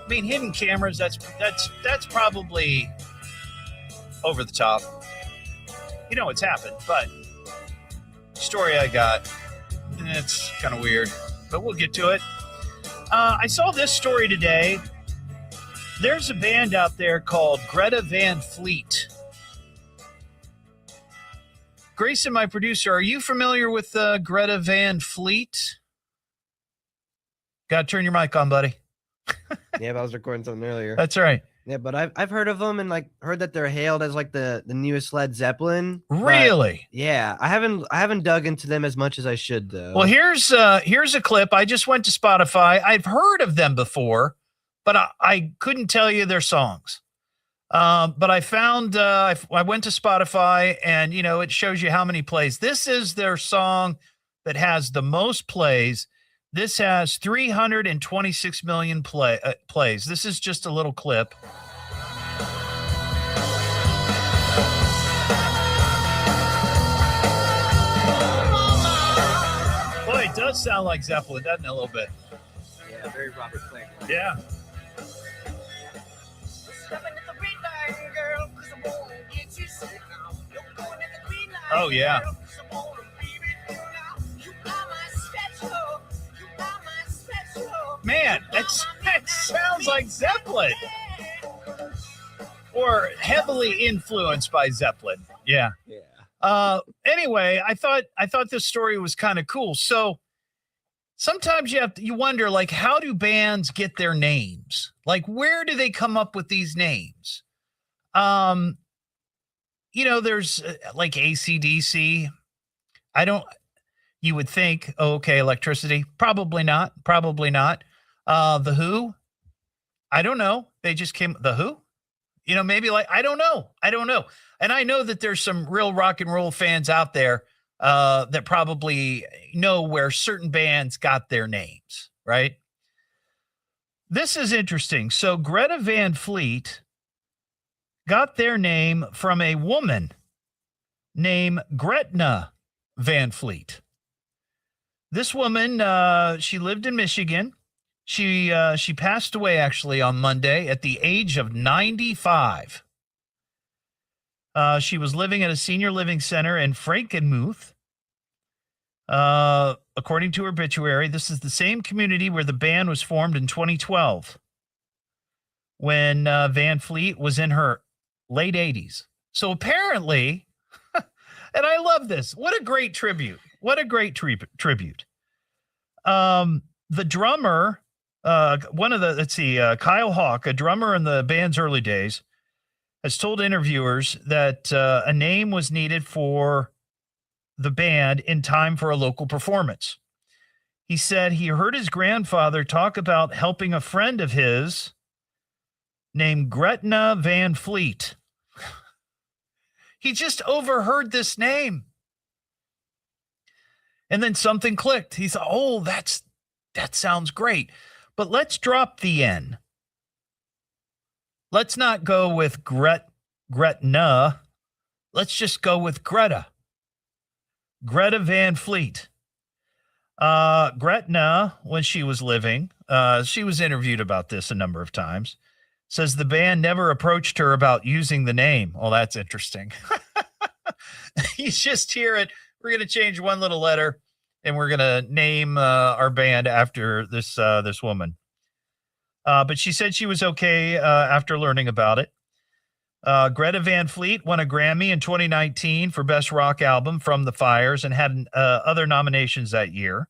Speaker 7: I mean, hidden cameras, that's probably over the top. You know what's happened, but story I got, and it's kind of weird, but we'll get to it. I saw this story today. There's a band out there called Greta Van Fleet. Grayson, my producer, are you familiar with Greta Van Fleet? Got to turn your mic on, buddy.
Speaker 20: Yeah, but I was recording something earlier.
Speaker 7: That's right.
Speaker 20: Yeah, but I've heard of them and heard that they're hailed as the newest Led Zeppelin.
Speaker 7: Really?
Speaker 20: Yeah, I haven't dug into them as much as I should though.
Speaker 7: Well, here's a clip. I just went to Spotify. I've heard of them before, but I couldn't tell you their songs. But I found I went to Spotify, and it shows you how many plays. This is their song that has the most plays. This has 326 million plays. This is just a little clip. Boy, it does sound like Zeppelin, doesn't it, a little bit?
Speaker 20: Yeah, very Robert Plant.
Speaker 7: Yeah. Oh, yeah. Man, that sounds like Zeppelin. Or heavily influenced by Zeppelin. Yeah. Yeah. Anyway, I thought this story was kind of cool. So sometimes you wonder, how do bands get their names? Where do they come up with these names? there's like AC/DC. You would think, okay, electricity. Probably not. The Who? I don't know. They just came, The Who? Maybe like, I don't know. And I know that there's some real rock and roll fans out there that probably know where certain bands got their names, right? This is interesting. So Greta Van Fleet got their name from a woman named Gretna Van Fleet. This woman, she lived in Michigan. She passed away actually on Monday at the age of 95. She was living at a senior living center in Frankenmuth. According to her obituary, this is the same community where the band was formed in 2012 when Van Fleet was in her late 80s. So apparently, and I love this. What a great tribute. Tribute. The drummer, Kyle Hawk, a drummer in the band's early days, has told interviewers that a name was needed for the band in time for a local performance. He said he heard his grandfather talk about helping a friend of his named Gretna Van Fleet. He just overheard this name. And then something clicked. He thought, oh, that sounds great. But let's drop the N. Let's not go with Gretna. Let's just go with Greta. Greta Van Fleet. Gretna, when she was living, she was interviewed about this a number of times, says the band never approached her about using the name. Well, that's interesting. You just hear it. We're going to change one little letter, and we're going to name our band after this woman. But she said she was okay after learning about it. Greta Van Fleet won a Grammy in 2019 for Best Rock Album from The Fires and had other nominations that year.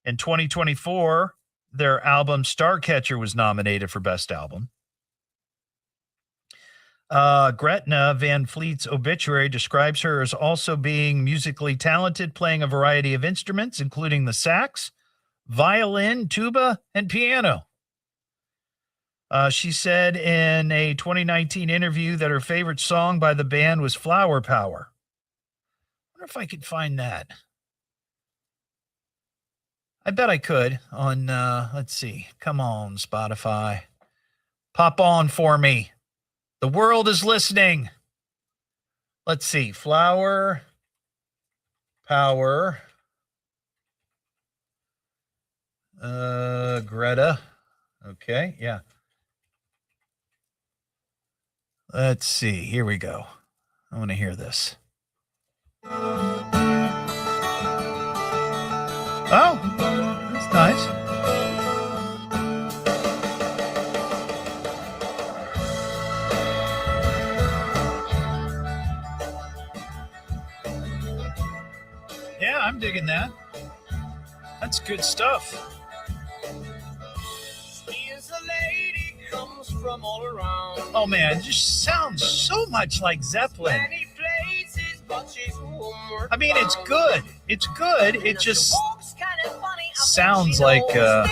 Speaker 7: In 2024, their album Starcatcher was nominated for Best Album. Gretna Van Fleet's obituary describes her as also being musically talented, playing a variety of instruments, including the sax, violin, tuba, and piano. She said in a 2019 interview that her favorite song by the band was Flower Power. I wonder if I could find that. I bet I could on, let's see. Come on, Spotify. Pop on for me. The world is listening. Let's see. Flower Power. Greta. Okay, yeah. Let's see. Here we go. I want to hear this. Oh, that's nice. Yeah, I'm digging that. That's good stuff.
Speaker 15: From all around.
Speaker 7: Oh man, it just sounds so much like Zeppelin. I mean, it's good. It's good. It just sounds like Led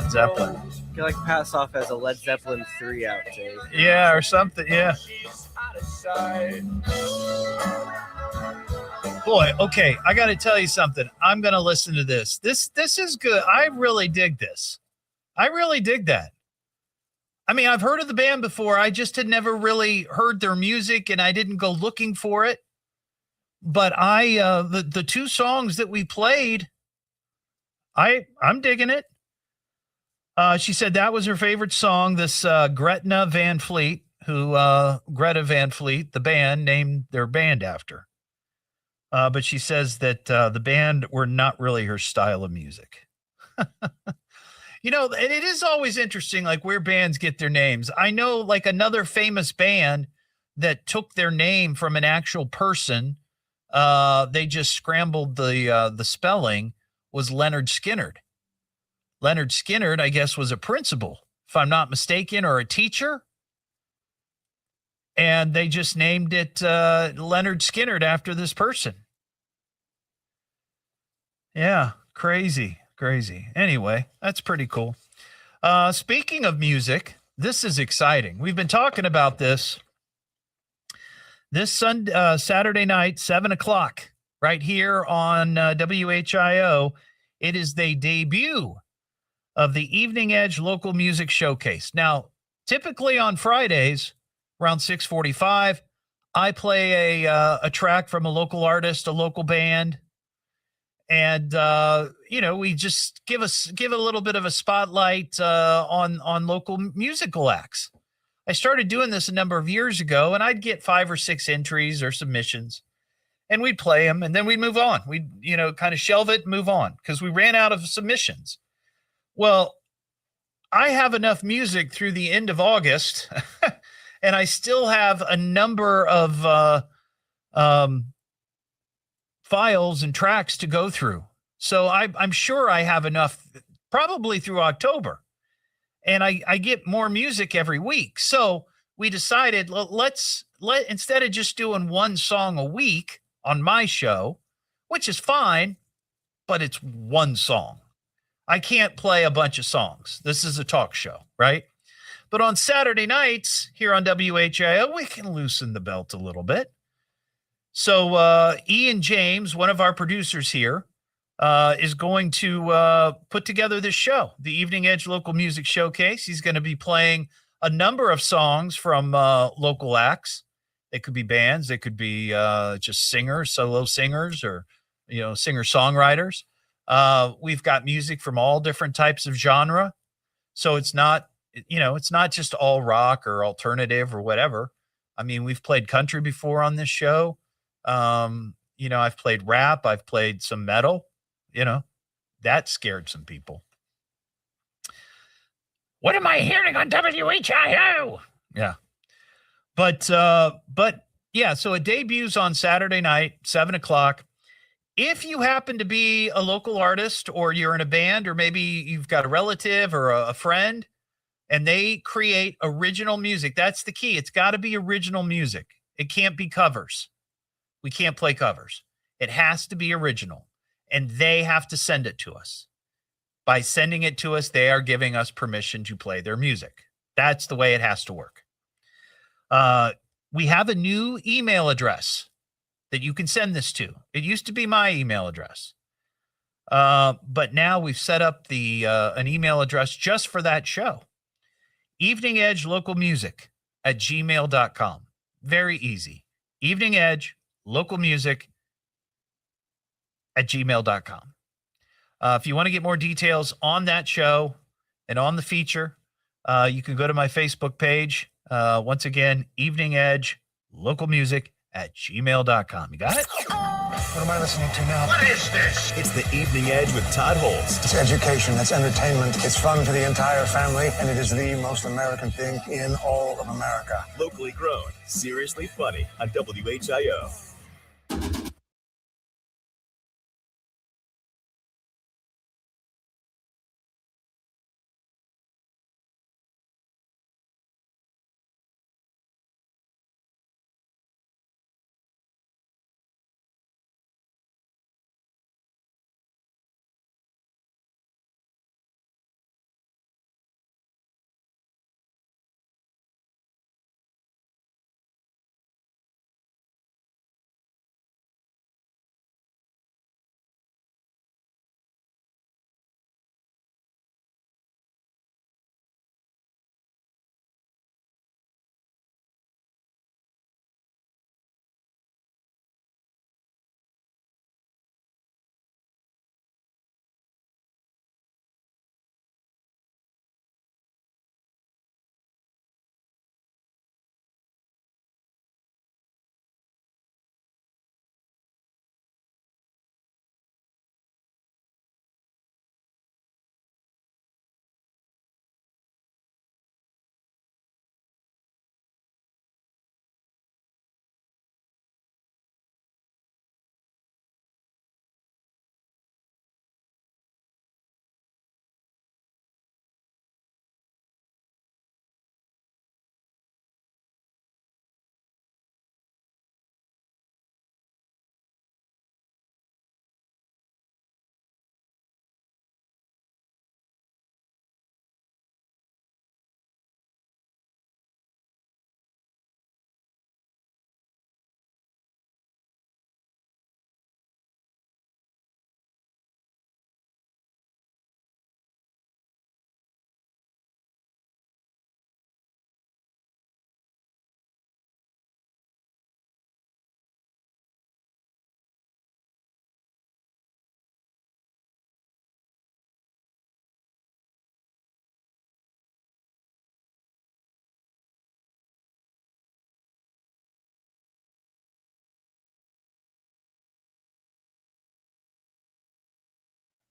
Speaker 7: Zeppelin.
Speaker 20: You can like pass off as a Led Zeppelin 3 outtake.
Speaker 7: Yeah, or something. Yeah. Boy, okay. I got to tell you something. I'm going to listen to this. This is good. I really dig this. I really dig that. I mean, I've heard of the band before. I just had never really heard their music, and I didn't go looking for it. But the two songs that we played, I'm digging it. She said that was her favorite song. This Gretna Van Fleet, who Greta Van Fleet, the band, named their band after. But she says that the band were not really her style of music. You know, and it is always interesting, like where bands get their names. I know like another famous band that took their name from an actual person. They just scrambled the spelling, was Leonard Skinner. Leonard Skinner, I guess, was a principal, if I'm not mistaken, or a teacher. and they just named it Leonard Skinnard after this person. Yeah, crazy. Anyway, that's pretty cool. Speaking of music, this is exciting. We've been talking about this Saturday night, 7 o'clock, right here on WHIO. It is the debut of the Evening Edge Local Music Showcase. Now, typically on Fridays around 6:45, I play a track from a local artist, a local band, and we just give a little bit of a spotlight on local musical acts. I started doing this a number of years ago, and I'd get 5 or 6 entries or submissions, and we'd play them, and then we'd move on. We'd kind of shelve it and move on because we ran out of submissions. Well, I have enough music through the end of August, and I still have a number of files and tracks to go through. So I'm sure I have enough probably through October. And I get more music every week. So we decided, let's instead of just doing one song a week on my show, which is fine, but it's one song. I can't play a bunch of songs. This is a talk show, right? But on Saturday nights here on WHIO, we can loosen the belt a little bit. So Ian James, one of our producers here, is going to put together this show, the Evening Edge Local Music Showcase. He's going to be playing a number of songs from local acts. They could be bands. They could be just singers, solo singers, or singer-songwriters. We've got music from all different types of genre. So it's not just all rock or alternative or whatever. I mean, we've played country before on this show. I've played rap. I've played some metal. That scared some people. What am I hearing on WHIO? Yeah. But yeah, so it debuts on Saturday night, 7 o'clock. If you happen to be a local artist, or you're in a band, or maybe you've got a relative or a friend, and they create original music, that's the key. It's got to be original music. It can't be covers. We can't play covers. It has to be original, and they have to send it to us. By sending it to us, they are giving us permission to play their music. That's the way it has to work. We have a new email address that you can send this to. It used to be my email address. But now we've set up an email address just for that show. eveningedgelocalmusic@gmail.com. Very easy. eveningedgelocalmusic@gmail.com. If you want to get more details on that show and on the feature, you can go to my Facebook page. Once again, eveningedgelocalmusic@gmail.com. You got it?
Speaker 3: What am I listening to now?
Speaker 14: What is this? It's the Evening Edge with Todd Hollst.
Speaker 3: It's education, it's entertainment, it's fun for the entire family, and it is the most American thing in all of America.
Speaker 14: Locally grown, seriously funny on WHIO.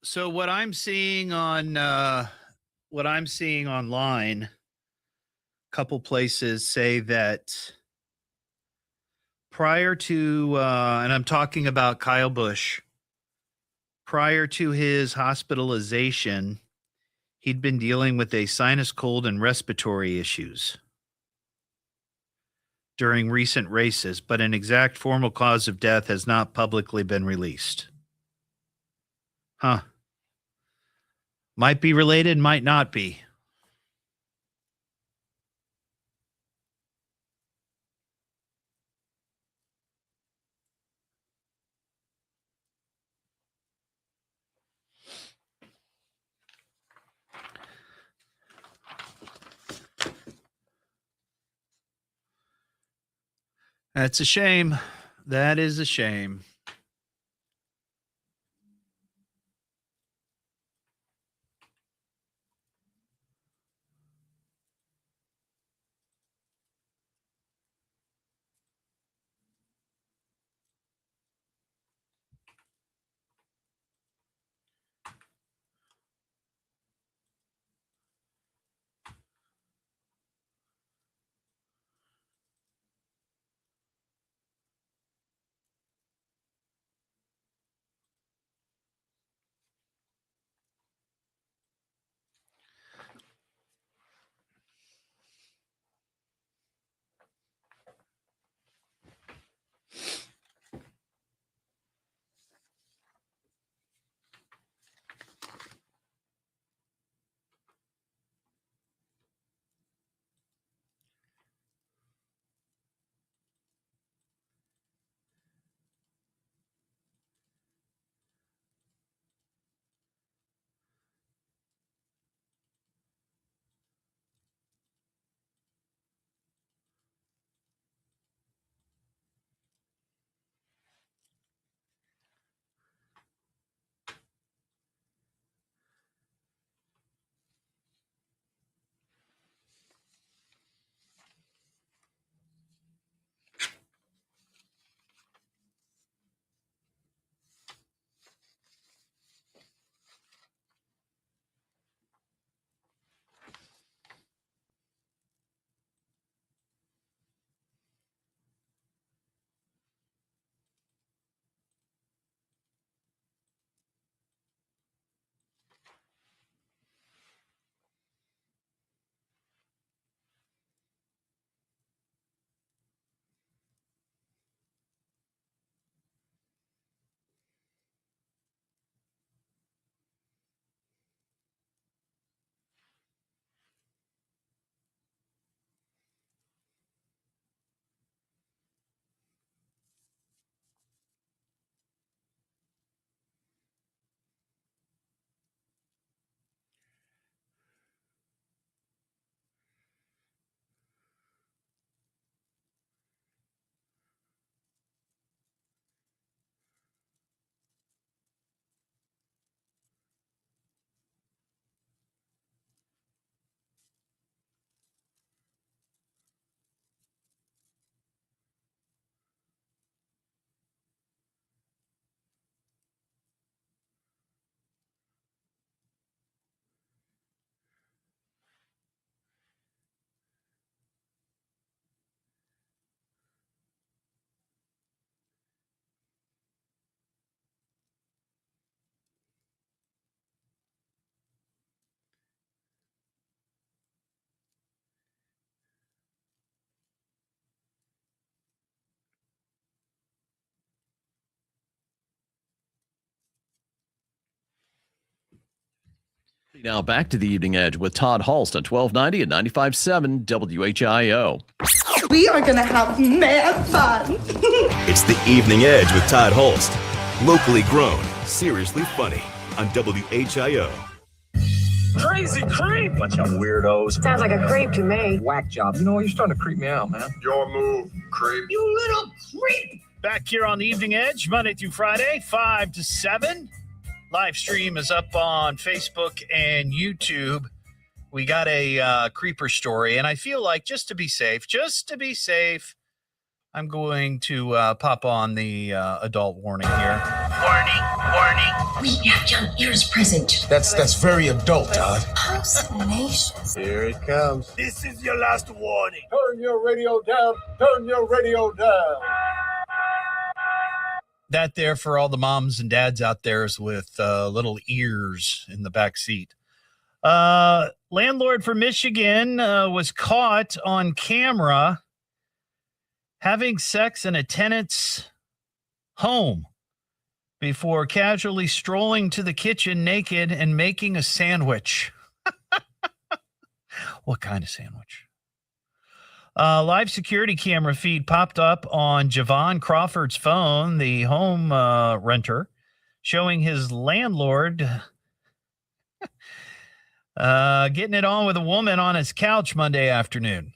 Speaker 7: So what I'm seeing online, a couple places say that prior to, and I'm talking about Kyle Busch, prior to his hospitalization, he'd been dealing with a sinus cold and respiratory issues during recent races, but an exact formal cause of death has not publicly been released. Huh. Might be related, might not be. That's a shame. That is a shame.
Speaker 10: Now back to the Evening Edge with Todd Hollst on 1290 and 95.7 WHIO.
Speaker 13: We are gonna have mad fun.
Speaker 14: It's the Evening Edge with Todd Hollst. Locally grown, seriously funny on WHIO.
Speaker 2: Crazy creep. Bunch of weirdos.
Speaker 1: Sounds like a creep to me.
Speaker 2: Whack job. You know what? You're starting to creep me out, man.
Speaker 11: Your move, creep.
Speaker 5: You little creep.
Speaker 7: Back here on the Evening Edge, Monday through Friday, 5 to 7. Live stream is up on Facebook and YouTube. We got a creeper story, and I feel like just to be safe, I'm going to pop on the adult warning here.
Speaker 15: Warning. We have young ears present.
Speaker 2: That's very adult, Todd.
Speaker 1: How salacious.
Speaker 2: Here it comes.
Speaker 15: This is your last warning.
Speaker 2: Turn your radio down. Turn your radio down.
Speaker 7: That there for all the moms and dads out there is with little ears in the back seat. Landlord from Michigan was caught on camera having sex in a tenant's home before casually strolling to the kitchen naked and making a sandwich. What kind of sandwich? Live security camera feed popped up on Javon Crawford's phone, the home renter, showing his landlord getting it on with a woman on his couch Monday afternoon.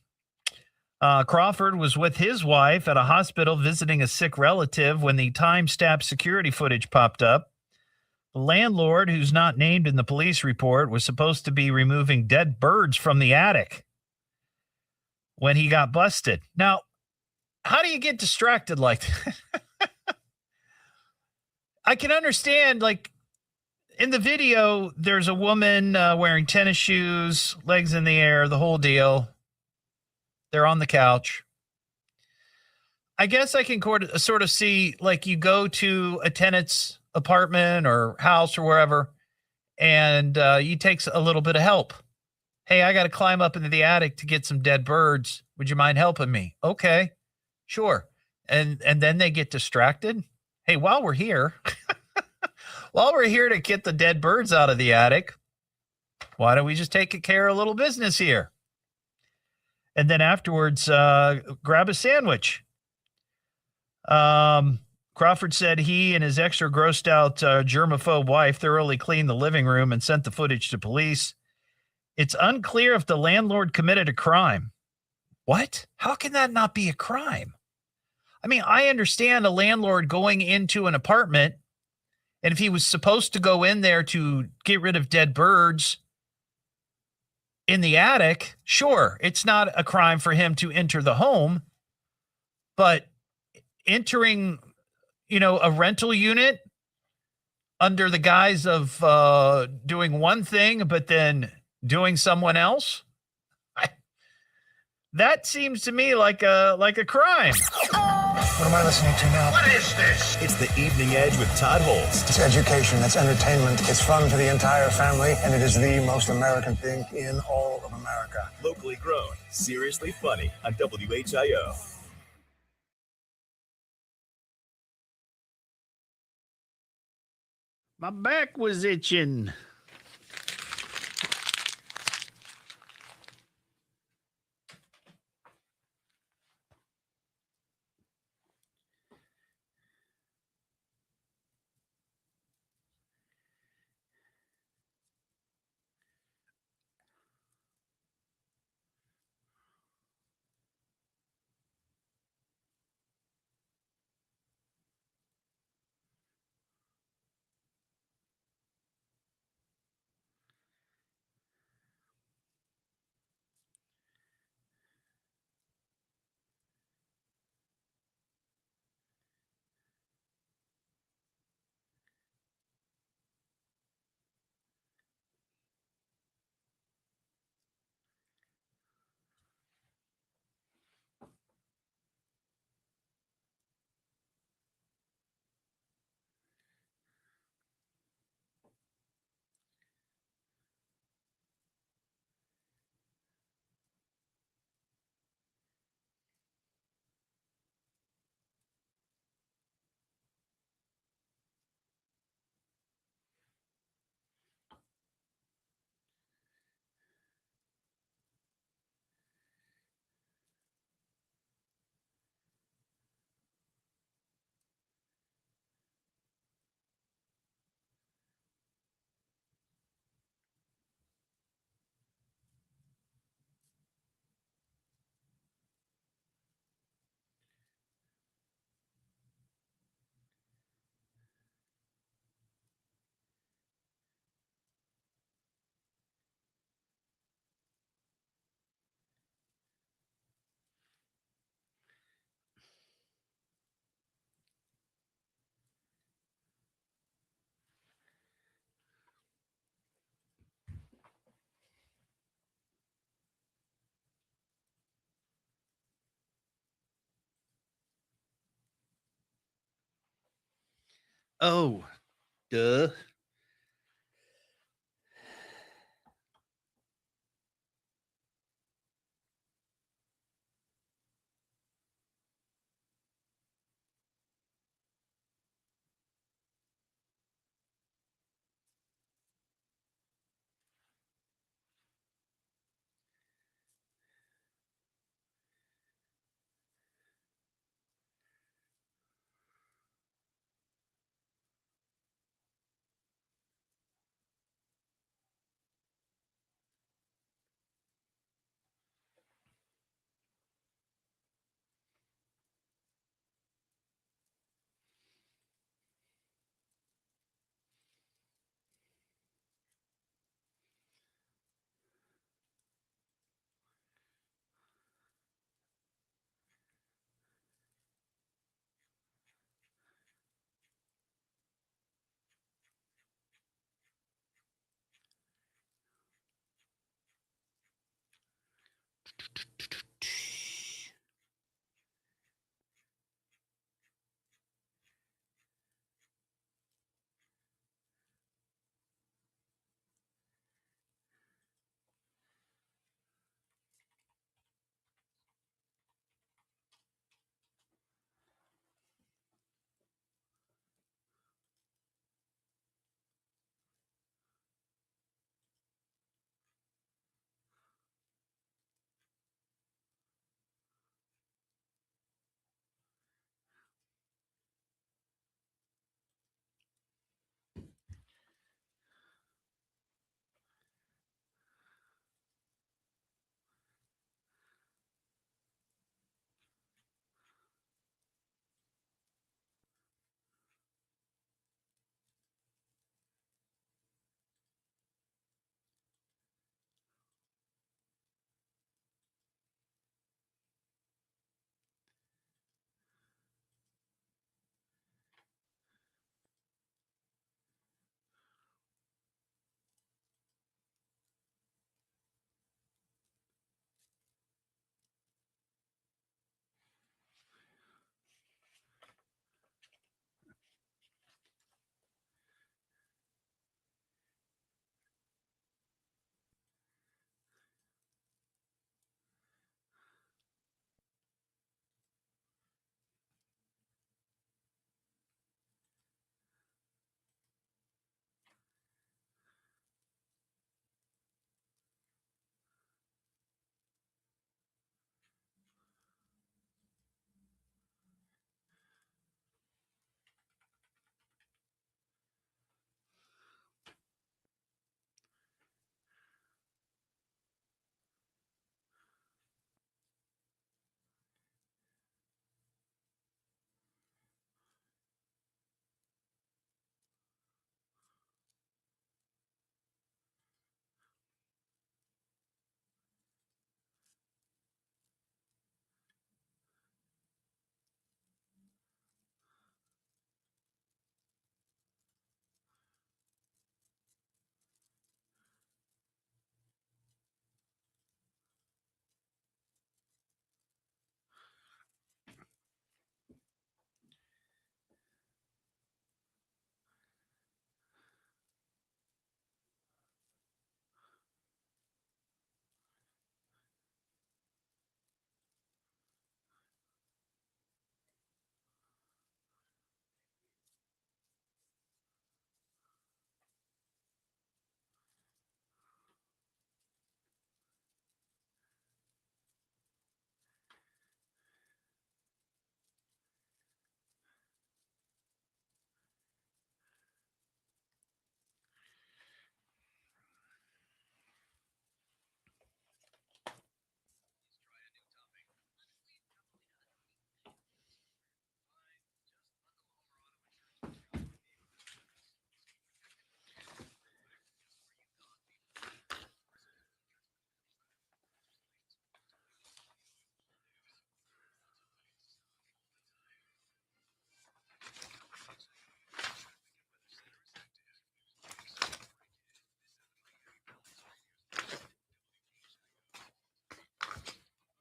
Speaker 7: Crawford was with his wife at a hospital visiting a sick relative when the time-stamped security footage popped up. The landlord, who's not named in the police report, was supposed to be removing dead birds from the attic when he got busted. Now, how do you get distracted like that? I can understand, like, in the video, there's a woman wearing tennis shoes, legs in the air, the whole deal. They're on the couch. I guess I can sort of see, like, you go to a tenant's apartment or house or wherever, and you take a little bit of help. Hey, I got to climb up into the attic to get some dead birds. Would you mind helping me? Okay, sure. And then they get distracted. Hey, while we're here, to get the dead birds out of the attic, why don't we just take care of a little business here? And then afterwards, grab a sandwich. Crawford said he and his extra grossed out germaphobe wife thoroughly cleaned the living room and sent the footage to police. It's unclear if the landlord committed a crime. What? How can that not be a crime? I mean, I understand a landlord going into an apartment, and if he was supposed to go in there to get rid of dead birds in the attic, sure, it's not a crime for him to enter the home, but entering, a rental unit under the guise of doing one thing, but then doing someone else, that seems to me like a crime.
Speaker 3: What am I listening to now?
Speaker 15: What is this?
Speaker 14: It's the Evening Edge with Todd Hollst.
Speaker 3: It's education, it's entertainment, it's fun for the entire family, and it is the most American thing in all of America.
Speaker 14: Locally grown, seriously funny on WHIO.
Speaker 7: My back was itching.
Speaker 19: Oh, duh.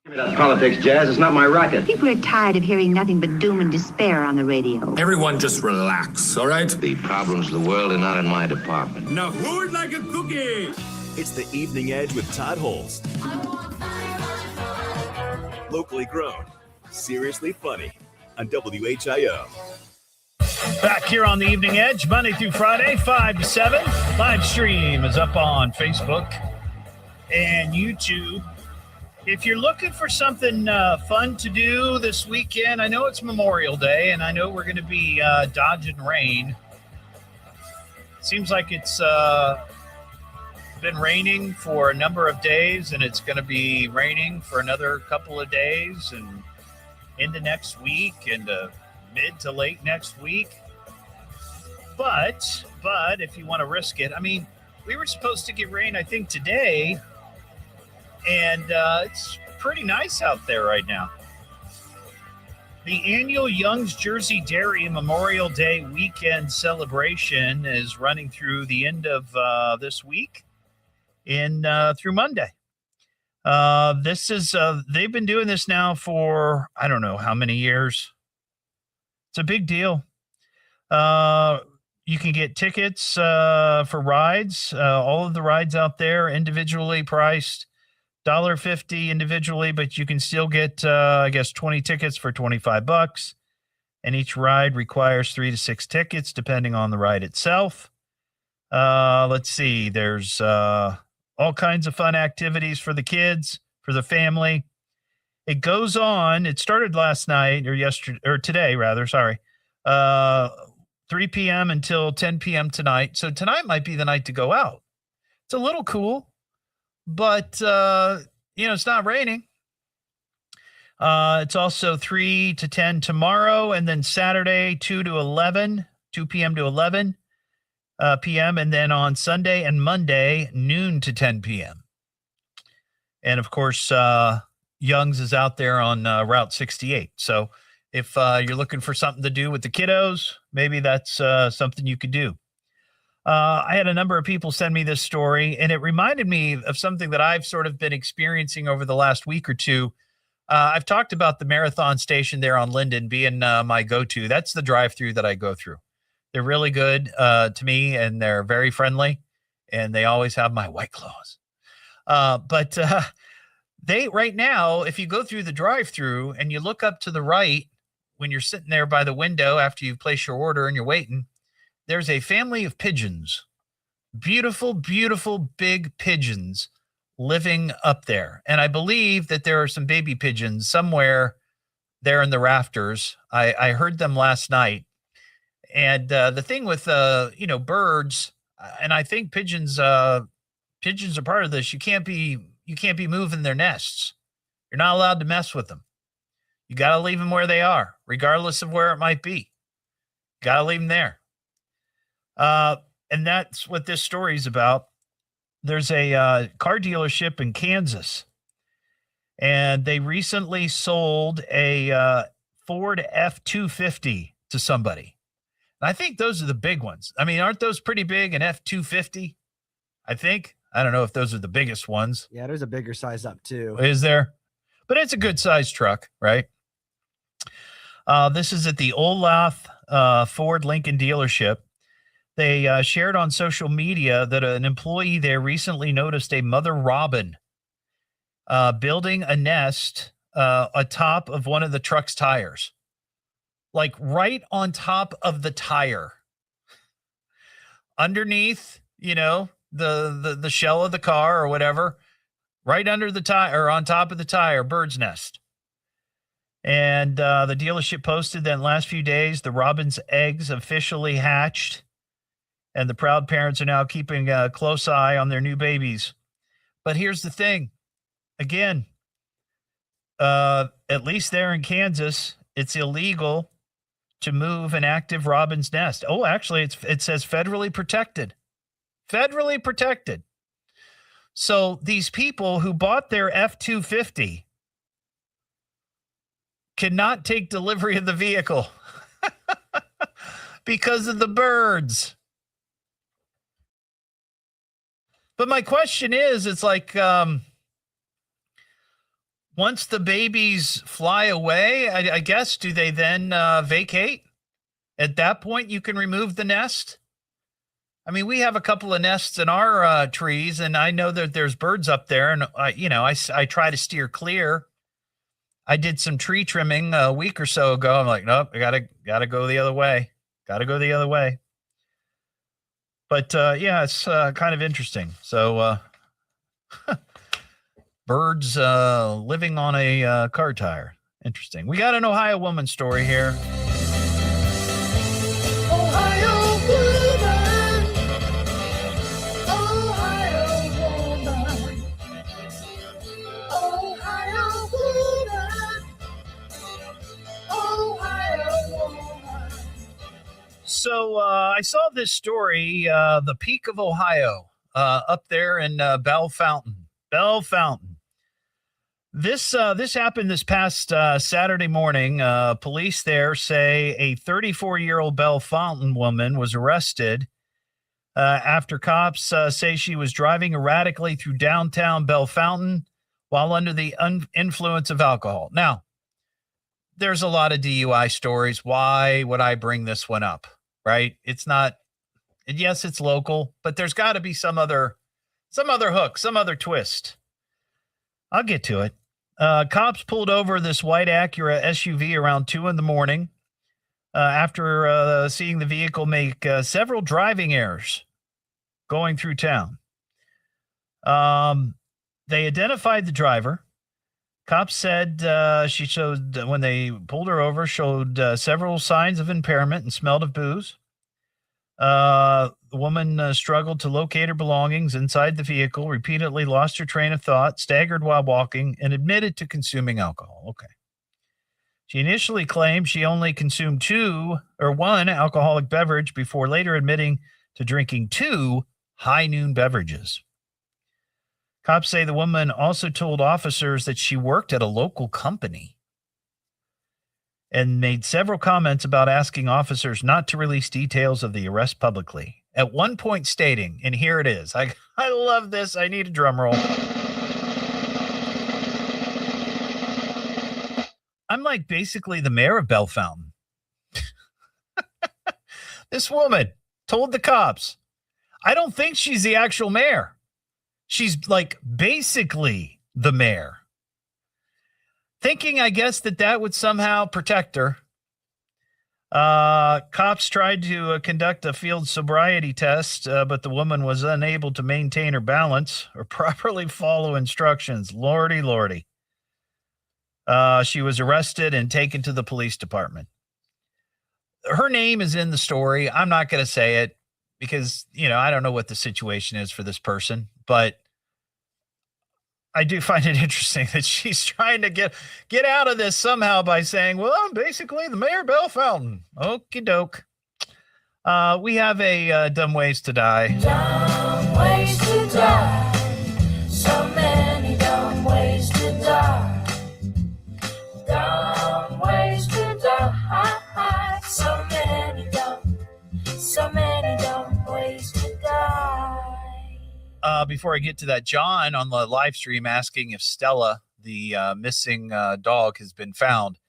Speaker 21: That's politics, Jazz. It's not my racket.
Speaker 22: People are tired of hearing nothing but doom and despair on the radio.
Speaker 23: Everyone just relax, all right?
Speaker 21: The problems of the world are not in my department.
Speaker 23: Now who'd like a cookie?
Speaker 14: It's the Evening Edge with Todd Hollst. Locally grown, seriously funny on WHIO.
Speaker 7: Back here on the Evening Edge, Monday through Friday, 5 to 7. Live stream is up on Facebook and YouTube. If you're looking for something fun to do this weekend, I know it's Memorial Day, and I know we're going to be dodging rain. Seems like it's been raining for a number of days, and it's going to be raining for another couple of days and into next week and mid to late next week. But if you want to risk it, I mean, we were supposed to get rain, I think, today. And it's pretty nice out there right now. The annual Young's Jersey Dairy Memorial Day weekend celebration is running through the end of this week through Monday. This is they've been doing this now for I don't know how many years. It's a big deal. You can get tickets for rides. All of the rides out there individually priced. $1.50 individually, but you can still get, I guess, 20 tickets for $25. And each ride requires 3 to 6 tickets, depending on the ride itself. Let's see. There's all kinds of fun activities for the kids, for the family. It goes on. It started last night or today, rather. Sorry. 3 p.m. until 10 p.m. tonight. So tonight might be the night to go out. It's a little cool. But, it's not raining. It's also 3 to 10 tomorrow, and then Saturday, 2 p.m. to 11 p.m., and then on Sunday and Monday, noon to 10 p.m. And, of course, Young's is out there on Route 68. So if you're looking for something to do with the kiddos, maybe that's something you could do. I had a number of people send me this story, and it reminded me of something that I've sort of been experiencing over the last week or two. I've talked about the Marathon station there on Linden being my go-to. That's the drive-through that I go through. They're really good to me, and they're very friendly, and they always have my White Claws. But they right now, if you go through the drive-through and you look up to the right when you're sitting there by the window after you've placed your order and you're waiting, there's a family of pigeons, beautiful, beautiful big pigeons living up there. And I believe that there are some baby pigeons somewhere there in the rafters. I heard them last night. And the thing with, birds, and I think pigeons are part of this. You can't be moving their nests. You're not allowed to mess with them. You got to leave them where they are, regardless of where it might be. Got to leave them there. And that's what this story is about. There's a car dealership in Kansas, and they recently sold a Ford F-250 to somebody. And I think those are the big ones. I mean, aren't those pretty big, an F-250? I think. I don't know if those are the biggest ones.
Speaker 20: Yeah, there's a bigger size up, too.
Speaker 7: Is there? But it's a good-sized truck, right? This is at the Olaf Ford Lincoln dealership. They shared on social media that an employee there recently noticed a mother robin building a nest atop of one of the truck's tires, like right on top of the tire, underneath, the shell of the car or whatever, right under the tire or on top of the tire, bird's nest. And the dealership posted that in the last few days, the robin's eggs officially hatched. And the proud parents are now keeping a close eye on their new babies. But here's the thing. Again, at least there in Kansas, it's illegal to move an active robin's nest. Oh, actually, it says federally protected. Federally protected. So these people who bought their F-250 cannot take delivery of the vehicle because of the birds. But my question is, it's like, once the babies fly away, I guess, do they then vacate? At that point, you can remove the nest? I mean, we have a couple of nests in our trees, and I know that there's birds up there, and, I try to steer clear. I did some tree trimming a week or so ago. I'm like, nope, I gotta go the other way. Got to go the other way. But, it's kind of interesting. So, birds living on a car tire. Interesting. We got an Ohio woman story here.
Speaker 15: Ohio woman, Ohio woman, Ohio woman, Ohio woman.
Speaker 7: So I saw this story, the Peak of Ohio, up there in Bell Fountain. This happened this past Saturday morning. Police there say a 34-year-old Bell Fountain woman was arrested after cops say she was driving erratically through downtown Bell Fountain while under the influence of alcohol. Now, there's a lot of DUI stories. Why would I bring this one up, right? It's not, yes, it's local, but there's got to be some other hook, some other twist. I'll get to it. Cops pulled over this white Acura SUV around 2 a.m. After seeing the vehicle make several driving errors going through town. They identified the driver. Cops said she showed, when they pulled her over, showed several signs of impairment and smelled of booze. The woman struggled to locate her belongings inside the vehicle, repeatedly lost her train of thought, staggered while walking, and admitted to consuming alcohol. Okay. She initially claimed she only consumed one alcoholic beverage before later admitting to drinking 2 high noon beverages. Cops say the woman also told officers that she worked at a local company and made several comments about asking officers not to release details of the arrest publicly. At one point stating, and here it is, I love this, I need a drum roll. I'm like basically the mayor of Bell Fountain. This woman told the cops, I don't think she's the actual mayor. She's like basically the mayor. Thinking, I guess, that would somehow protect her. Cops tried to conduct a field sobriety test, but the woman was unable to maintain her balance or properly follow instructions. Lordy. She was arrested and taken to the police department. Her name is in the story. I'm not going to say it because, I don't know what the situation is for this person, but I do find it interesting that she's trying to get out of this somehow by saying, well, I'm basically the mayor of Bell Fountain. Okie doke. We have a Dumb Ways to Die.
Speaker 15: Dumb ways to die. So many dumb ways to die. Dumb ways to die. So many dumb ways to die.
Speaker 7: Before I get to that, John on the live stream asking if Stella, the missing dog, has been found.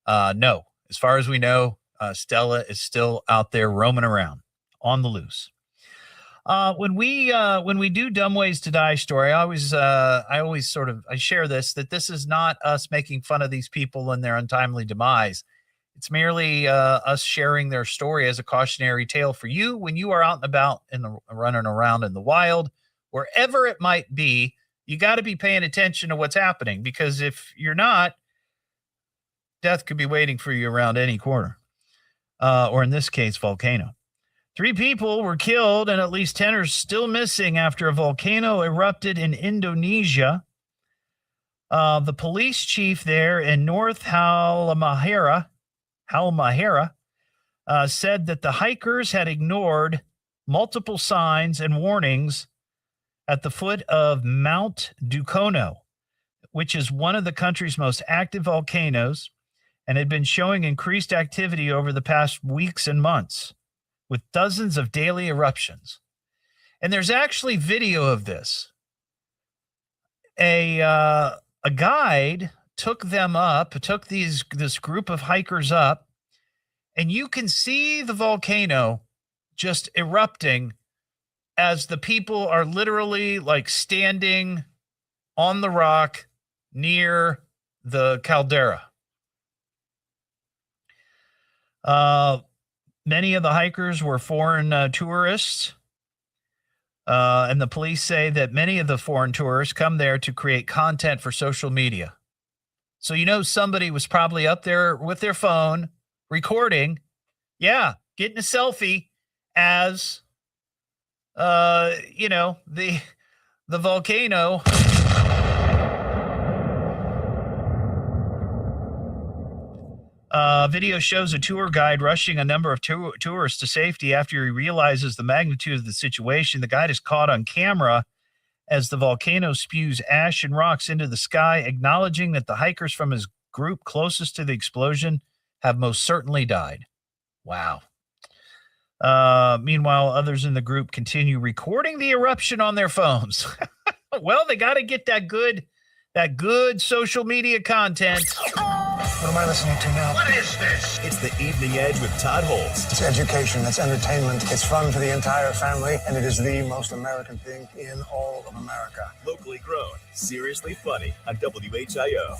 Speaker 7: No. As far as we know, Stella is still out there roaming around on the loose. When we do Dumb Ways to Die story, I always share this, that this is not us making fun of these people and their untimely demise. It's merely us sharing their story as a cautionary tale for you when you are out and about and running around in the wild. Wherever it might be, you got to be paying attention to what's happening, because if you're not, death could be waiting for you around any corner, or in this case, volcano. 3 people were killed and at least 10 are still missing after a volcano erupted in Indonesia. The police chief there in North Halmahera said that the hikers had ignored multiple signs and warnings at the foot of Mount Dukono, which is one of the country's most active volcanoes, and had been showing increased activity over the past weeks and months, with dozens of daily eruptions. And there's actually video of this. A a guide took this group of hikers up, and you can see the volcano just erupting as the people are literally like standing on the rock near the caldera. Many of the hikers were foreign tourists. And the police say that many of the foreign tourists come there to create content for social media. So, somebody was probably up there with their phone recording, getting a selfie as, the volcano. Video shows a tour guide rushing a number of tourists to safety after he realizes the magnitude of the situation. The guide is caught on camera as the volcano spews ash and rocks into the sky, acknowledging that the hikers from his group closest to the explosion have most certainly died. Wow. Meanwhile, others in the group continue recording the eruption on their phones. Well, they got to get that good social media content.
Speaker 3: What am I listening to now?
Speaker 14: What is this? It's the Evening Edge with Todd Hollst.
Speaker 3: It's education, it's entertainment, it's fun for the entire family, and it is the most American thing in all of America.
Speaker 14: Locally grown, seriously funny on WHIO.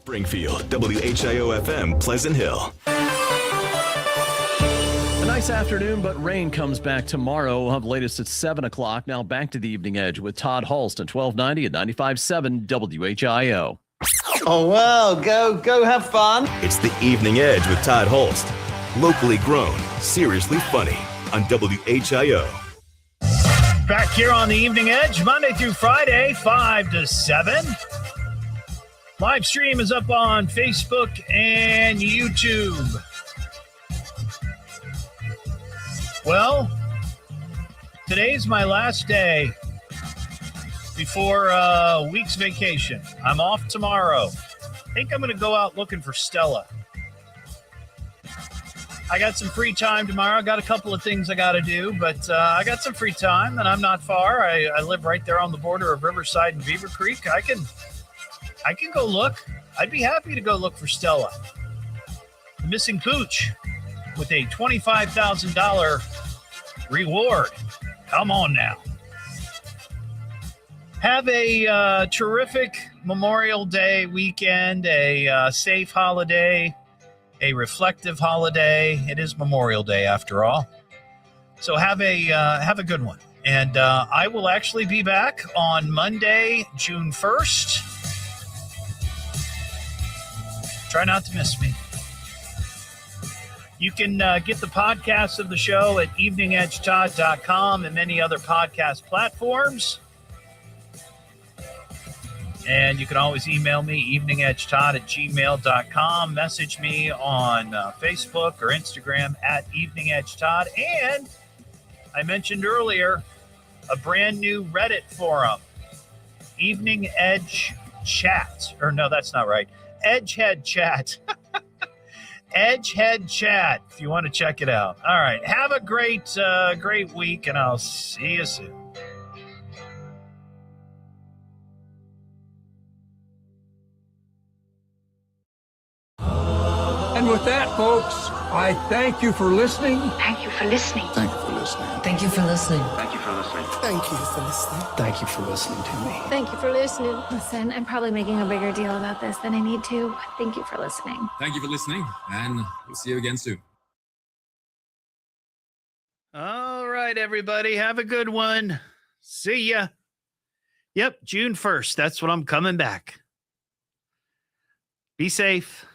Speaker 4: Springfield, WHIO-FM, Pleasant Hill.
Speaker 10: A nice afternoon, but rain comes back tomorrow. We'll have the latest at 7 o'clock. Now back to the Evening Edge with Todd Hollst at 1290 at 95.7 WHIO.
Speaker 14: Oh, well, go have fun. It's the Evening Edge with Todd Hollst. Locally grown, seriously funny on WHIO.
Speaker 7: Back here on the Evening Edge, Monday through Friday, 5 to 7. Live stream is up on Facebook and YouTube. Well, today's my last day before a week's vacation. I'm off tomorrow. I think I'm going to go out looking for Stella. I got some free time tomorrow. I got a couple of things I got to do, but I got some free time, and I'm not far. I live right there on the border of Riverside and Beaver Creek. I can go look. I'd be happy to go look for Stella, the missing pooch, with a $25,000 reward. Come on now. Have a terrific Memorial Day weekend, a safe holiday, a reflective holiday. It is Memorial Day after all. So have a good one. And I will actually be back on Monday, June 1st. Try not to miss me. You can get the podcast of the show at eveningedgetodd.com and many other podcast platforms. And you can always email me, eveningedgetodd@gmail.com. Message me on Facebook or Instagram at eveningedgetodd. And I mentioned earlier a brand new Reddit forum, Evening Edge Chat. Or no, that's not right. Edgehead Chat. Edgehead Chat, if you want to check it out. All right. Have a great week, and I'll see you soon.
Speaker 23: And with that, folks, I thank you for listening.
Speaker 22: Thank you for listening.
Speaker 23: Thank you for listening.
Speaker 1: Thank you for listening.
Speaker 21: Thank you for listening.
Speaker 1: Thank you for listening.
Speaker 23: Thank you for listening to me.
Speaker 6: Thank you for listening. Listen, I'm probably making a bigger deal about this than I need to. Thank you for listening.
Speaker 9: Thank you for listening, and we'll see you again soon.
Speaker 7: All right, everybody. Have a good one. See ya. Yep, June 1st. That's when I'm coming back. Be safe.